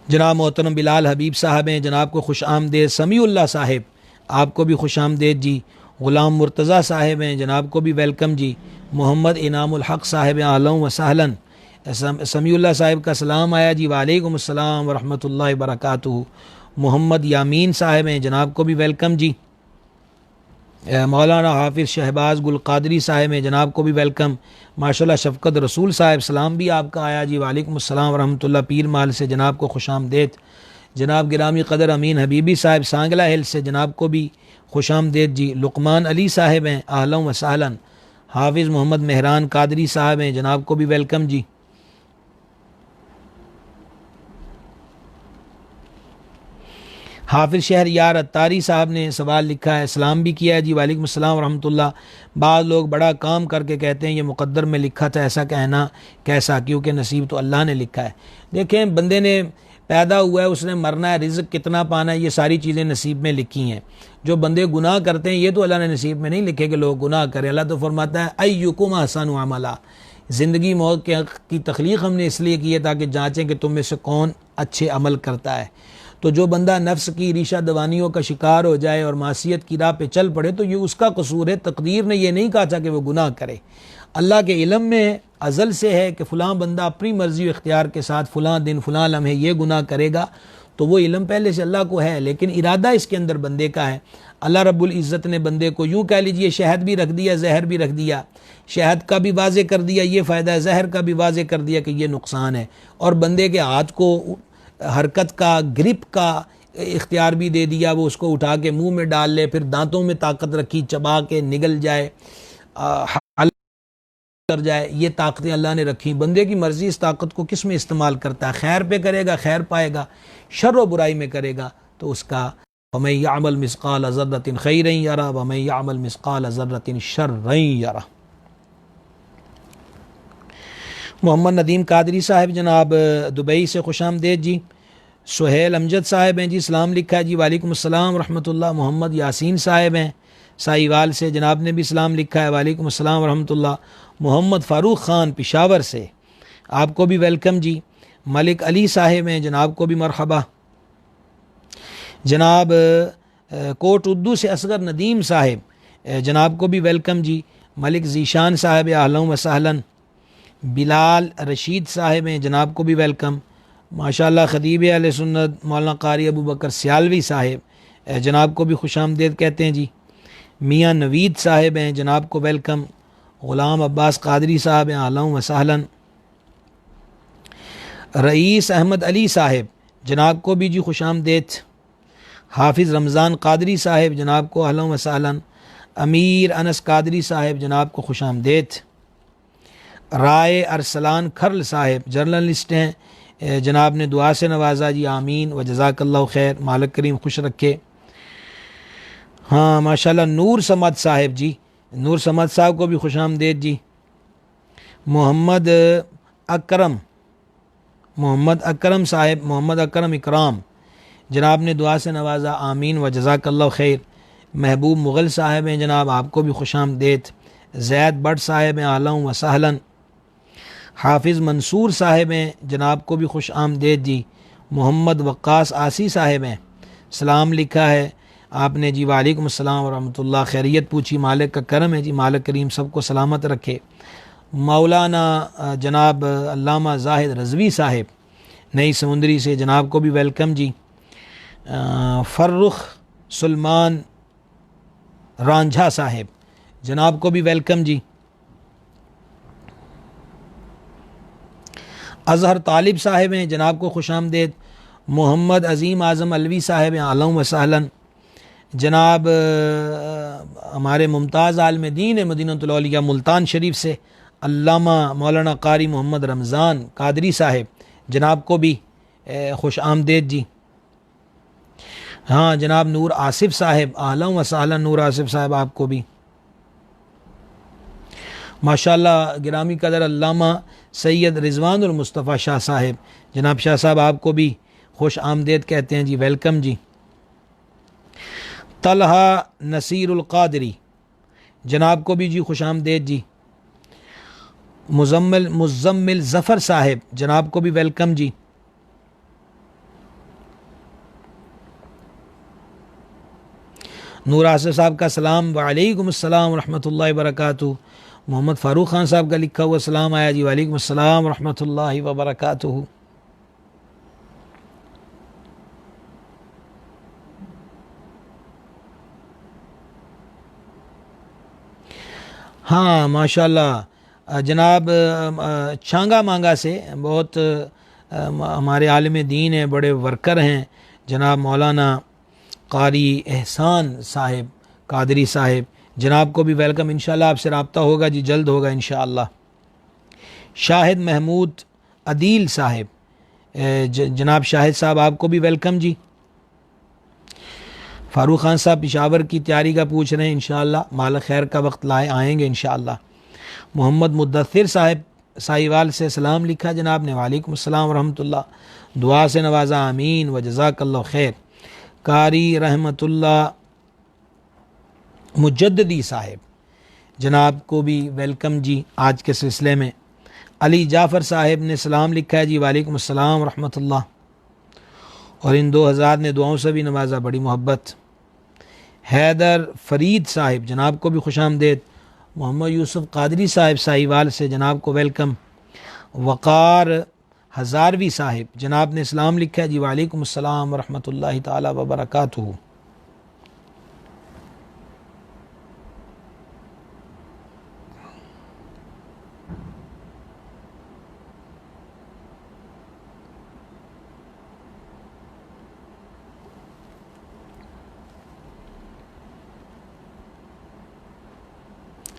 جناب محترم بلال حبیب صاحب ہیں، جناب کو خوش آمدید۔ سمیع اللہ صاحب، آپ کو بھی خوش آمدید جی۔ غلام مرتضیٰ صاحب ہیں، جناب کو بھی ویلکم جی۔ محمد انعام الحق صاحب اہلا و سہلا۔ سمیع اللہ صاحب کا سلام آیا جی، وعلیکم السلام ورحمۃ اللہ وبرکاتہ۔ محمد یامین صاحب ہیں، جناب کو بھی ویلکم جی۔ مولانا حافظ شہباز گل قادری صاحب ہیں، جناب کو بھی ویلکم۔ ماشاءاللہ شفقت رسول صاحب، سلام بھی آپ کا آیا جی، وعلیکم السلام ورحمۃ اللہ۔ پیر مال سے جناب کو خوش آمدید۔ جناب گرامی قدر امین حبیبی صاحب سانگلہ ہل سے، جناب کو بھی خوش آمدید جی۔ لقمان علی صاحب ہیں، اہلا و سہلا۔ حافظ محمد مہران قادری صاحب ہیں، جناب کو بھی ویلکم جی۔ حافظ شہر یار اتاری صاحب نے سوال لکھا ہے، سلام بھی کیا ہے جی، وعلیکم السلام ورحمۃ اللہ۔ بعض لوگ بڑا کام کر کے کہتے ہیں یہ مقدر میں لکھا تھا، ایسا کہنا کیسا، کیونکہ نصیب تو اللہ نے لکھا ہے۔ دیکھیں، بندے نے پیدا ہوا ہے، اس نے مرنا ہے، رزق کتنا پانا ہے، یہ ساری چیزیں نصیب میں لکھی ہیں۔ جو بندے گناہ کرتے ہیں یہ تو اللہ نے نصیب میں نہیں لکھے کہ لوگ گناہ کریں۔ اللہ تو فرماتا ہے ایکم احسن عملا۔ زندگی موت کی تخلیق ہم نے اس لیے کی ہے تاکہ جانچیں کہ تم میں سے کون اچھے عمل کرتا ہے۔ تو جو بندہ نفس کی ریشہ دوانیوں کا شکار ہو جائے اور معصیت کی راہ پہ چل پڑے تو یہ اس کا قصور ہے، تقدیر نے یہ نہیں کہا تھا کہ وہ گناہ کرے۔ اللہ کے علم میں ازل سے ہے کہ فلاں بندہ اپنی مرضی و اختیار کے ساتھ فلاں دن فلاں لمحے یہ گناہ کرے گا، تو وہ علم پہلے سے اللہ کو ہے، لیکن ارادہ اس کے اندر بندے کا ہے۔ اللہ رب العزت نے بندے کو یوں کہہ لیجئے شہد بھی رکھ دیا، زہر بھی رکھ دیا، شہد کا بھی واضح کر دیا یہ فائدہ ہے، زہر کا بھی واضح کر دیا کہ یہ نقصان ہے، اور بندے کے ہاتھ کو حرکت کا، گرپ کا اختیار بھی دے دیا، وہ اس کو اٹھا کے منہ میں ڈال لے، پھر دانتوں میں طاقت رکھی، چبا کے نگل جائے، کر جائے، یہ طاقتیں اللہ نے رکھی۔ بندے کی مرضی اس طاقت کو کس میں استعمال کرتا ہے، خیر پہ کرے گا خیر پائے گا، شر و برائی میں کرے گا تو اس کا وَمَن يَعْمَلْ مِثْقَالَ ذَرَّةٍ خَيْرًا يَرَهُ وَمَن يَعْمَلْ مِثْقَالَ ذَرَّةٍ شَرًّا يَرَهُ۔ محمد ندیم قادری صاحب جناب دبئی سے خوش آمدید جی۔ سہیل امجد صاحب ہیں جی، سلام لکھا ہے جی، وعلیکم السلام ورحمۃ اللہ۔ محمد یاسین صاحب ہیں سائیوال سے، جناب نے بھی سلام لکھا ہے، وعلیکم السلام ورحمۃ اللہ۔ محمد فاروق خان پشاور سے، آپ کو بھی ویلکم جی۔ ملک علی صاحب ہیں، جناب کو بھی مرحبا۔ جناب کوٹ اردو سے اصغر ندیم صاحب، جناب کو بھی ویلکم جی۔ ملک ذیشان صاحب اہلا و سہلا۔ بلال رشید صاحب ہیں، جناب کو بھی ویلکم۔ ماشاءاللہ خطیب اہل سنت مولانا قاری ابو بکر سیالوی صاحب، جناب کو بھی خوش آمدید کہتے ہیں جی۔ میاں نوید صاحب ہیں، جناب کو ویلکم۔ غلام عباس قادری صاحب اہلا و سہلا۔ رئیس احمد علی صاحب، جناب کو بھی جی خوش آمدید۔ حافظ رمضان قادری صاحب، جناب کو اہلا و سہلا۔ امیر انس قادری صاحب، جناب کو خوش آمدید۔ رائے ارسلان کھرل صاحب جرنلسٹ ہیں، جناب نے دعا سے نوازا جی، آمین و جزاک اللہ خیر، مالک کریم خوش رکھے۔ ہاں ماشاءاللہ نور سمد صاحب جی، نور سمد صاحب کو بھی خوش آمدید جی۔ محمد اکرم صاحب، محمد اکرم اکرام، جناب نے دعا سے نوازا، آمین و جزاک اللہ خیر۔ محبوب مغل صاحب ہیں جناب، آپ کو بھی خوش آمدید۔ زید بٹ صاحب ہیں اہلا و سہلا، حافظ منصور صاحب ہیں جناب کو بھی خوش آمدید جی، محمد وقاص آسی صاحب ہیں، سلام لکھا ہے آپ نے جی، وعلیکم السلام ورحمۃ اللہ، خیریت پوچھی، مالک کا کرم ہے جی، مالک کریم سب کو سلامت رکھے۔ مولانا جناب علامہ زاہد رضوی صاحب نئی سمندری سے، جناب کو بھی ویلکم جی۔ فرخ سلمان رانجھا صاحب جناب کو بھی ویلکم جی۔ اظہر طالب صاحب ہیں جناب کو خوش آمدید۔ محمد عظیم اعظم علوی صاحب ہیں اہلا و سہلا۔ جناب ہمارے ممتاز عالم دین مدینہ الاولیاء ملتان شریف سے علامہ مولانا قاری محمد رمضان قادری صاحب جناب کو بھی خوش آمدید جی۔ ہاں جناب نور آصف صاحب اہلا و سہلا، نور آصف صاحب آپ کو بھی ماشاءاللہ۔ گرامی قدر علامہ سید رضوان المصطفیٰ شاہ صاحب، جناب شاہ صاحب آپ کو بھی خوش آمدید کہتے ہیں جی، ویلکم جی۔ طلحہ نصیر القادری جناب کو بھی جی خوش آمدید جی۔ مزمل ظفر صاحب جناب کو بھی ویلکم جی۔ نور آصف صاحب کا سلام، وعلیکم السلام ورحمۃ اللہ وبرکاتہ۔ محمد فاروق خان صاحب کا لکھا ہوا سلام آیا جی، وعلیکم السلام ورحمۃ اللہ وبرکاتہ۔ ہاں ماشاءاللہ جناب چھانگا مانگا سے بہت ہمارے عالم دین ہیں، بڑے ورکر ہیں جناب مولانا قاری احسان صاحب قادری صاحب، جناب کو بھی ویلکم، انشاءاللہ آپ سے رابطہ ہوگا جی، جلد ہوگا انشاءاللہ۔ شاہد محمود عدیل صاحب، جناب شاہد صاحب آپ کو بھی ویلکم جی۔ فاروق خان صاحب پشاور کی تیاری کا پوچھ رہے ہیں، انشاءاللہ مال خیر کا وقت لائے آئیں گے انشاءاللہ۔ محمد مدثر صاحب سائیوال سے سلام لکھا جناب نے، وعلیکم السلام ورحمۃ اللہ، دعا سے نوازا، آمین و جزاک اللہ خیر۔ قاری رحمت اللہ مجددی صاحب جناب کو بھی ویلکم جی آج کے سلسلے میں۔ علی جعفر صاحب نے سلام لکھا ہے جی، وعلیکم السلام ورحمۃ اللہ، اور ان 2000 نے دعاؤں سے بھی نوازا، بڑی محبت۔ حیدر فرید صاحب جناب کو بھی خوش آمدید۔ محمد یوسف قادری صاحب سائیوال سے جناب کو ویلکم۔ وقار ہزاروی صاحب جناب نے سلام لکھا ہے جی، وعلیکم السلام ورحمۃ اللہ تعالی وبرکاتہ۔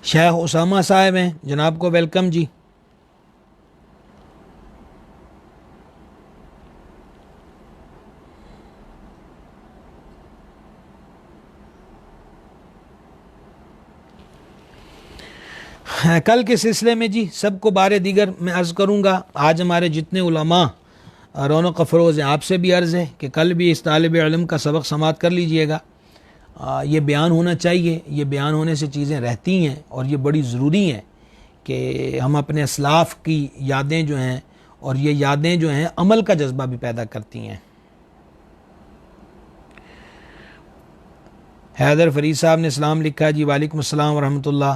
شیخ اسامہ صاحب ہیں جناب کو ویلکم جی۔ کل کے سلسلے میں جی سب کو بارے دیگر میں عرض کروں گا، آج ہمارے جتنے علماء رونق افروز ہیں، آپ سے بھی عرض ہے کہ کل بھی اس طالب علم کا سبق سماعت کر لیجئے گا، یہ بیان ہونا چاہیے، یہ بیان ہونے سے چیزیں رہتی ہیں اور یہ بڑی ضروری ہیں کہ ہم اپنے اسلاف کی یادیں جو ہیں، اور یہ یادیں جو ہیں عمل کا جذبہ بھی پیدا کرتی ہیں۔ حیدر فرید صاحب نے سلام لکھا جی، وعلیکم السلام ورحمۃ اللہ۔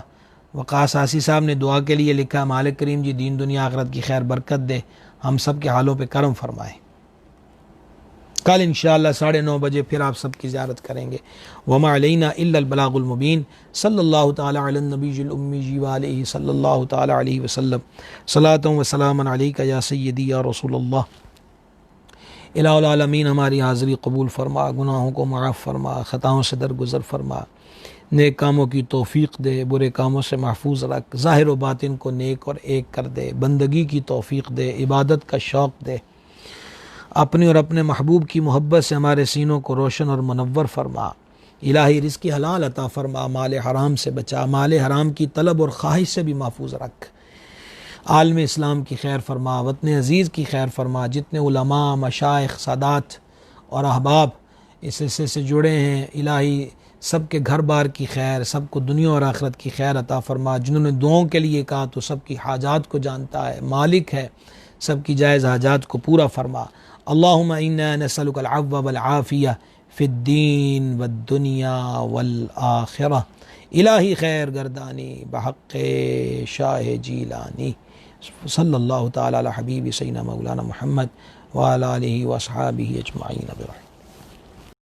وقاص آسی صاحب نے دعا کے لیے لکھا، مالک کریم جی دین دنیا آخرت کی خیر برکت دے، ہم سب کے حالوں پہ کرم فرمائے۔ کل انشاءاللہ 9:30 بجے پھر آپ سب کی زیارت کریں گے۔ وما علینا الا البلاغ المبین۔ صلی اللہ تعالی علی النبی الامی وآلہ صلی اللہ تعالی علیہ وسلم۔ صلاۃ و سلام علیک یا سیدی یا رسول اللہ۔ الہ العالمین ہماری حاضری قبول فرما، گناہوں کو معاف فرما، خطاؤں سے درگزر فرما، نیک کاموں کی توفیق دے، برے کاموں سے محفوظ رکھ، ظاہر و باطن کو نیک اور ایک کر دے، بندگی کی توفیق دے، عبادت کا شوق دے، اپنے اور اپنے محبوب کی محبت سے ہمارے سینوں کو روشن اور منور فرما۔ الہی رزق حلال عطا فرما، مال حرام سے بچا، مال حرام کی طلب اور خواہش سے بھی محفوظ رکھ۔ عالم اسلام کی خیر فرما، وطن عزیز کی خیر فرما، جتنے علماء، مشائخ، سادات اور احباب اس سلسلے سے جڑے ہیں، الہی سب کے گھر بار کی خیر، سب کو دنیا اور آخرت کی خیر عطا فرما۔ جنہوں نے دعاؤں کے لیے کہا تو سب کی حاجات کو جانتا ہے، مالک ہے، سب کی جائز حاجات کو پورا فرما۔ اللہم انا نسألک العفو والعافیہ فی الدین والدنیا والآخرہ۔ الہی خیر گردانی بحق شاہ جیلانی۔ صلی اللہ تعالی علی حبیب سیدنا مولانا محمد وعلی آلہ واصحابہ اجمعین برحمتہ۔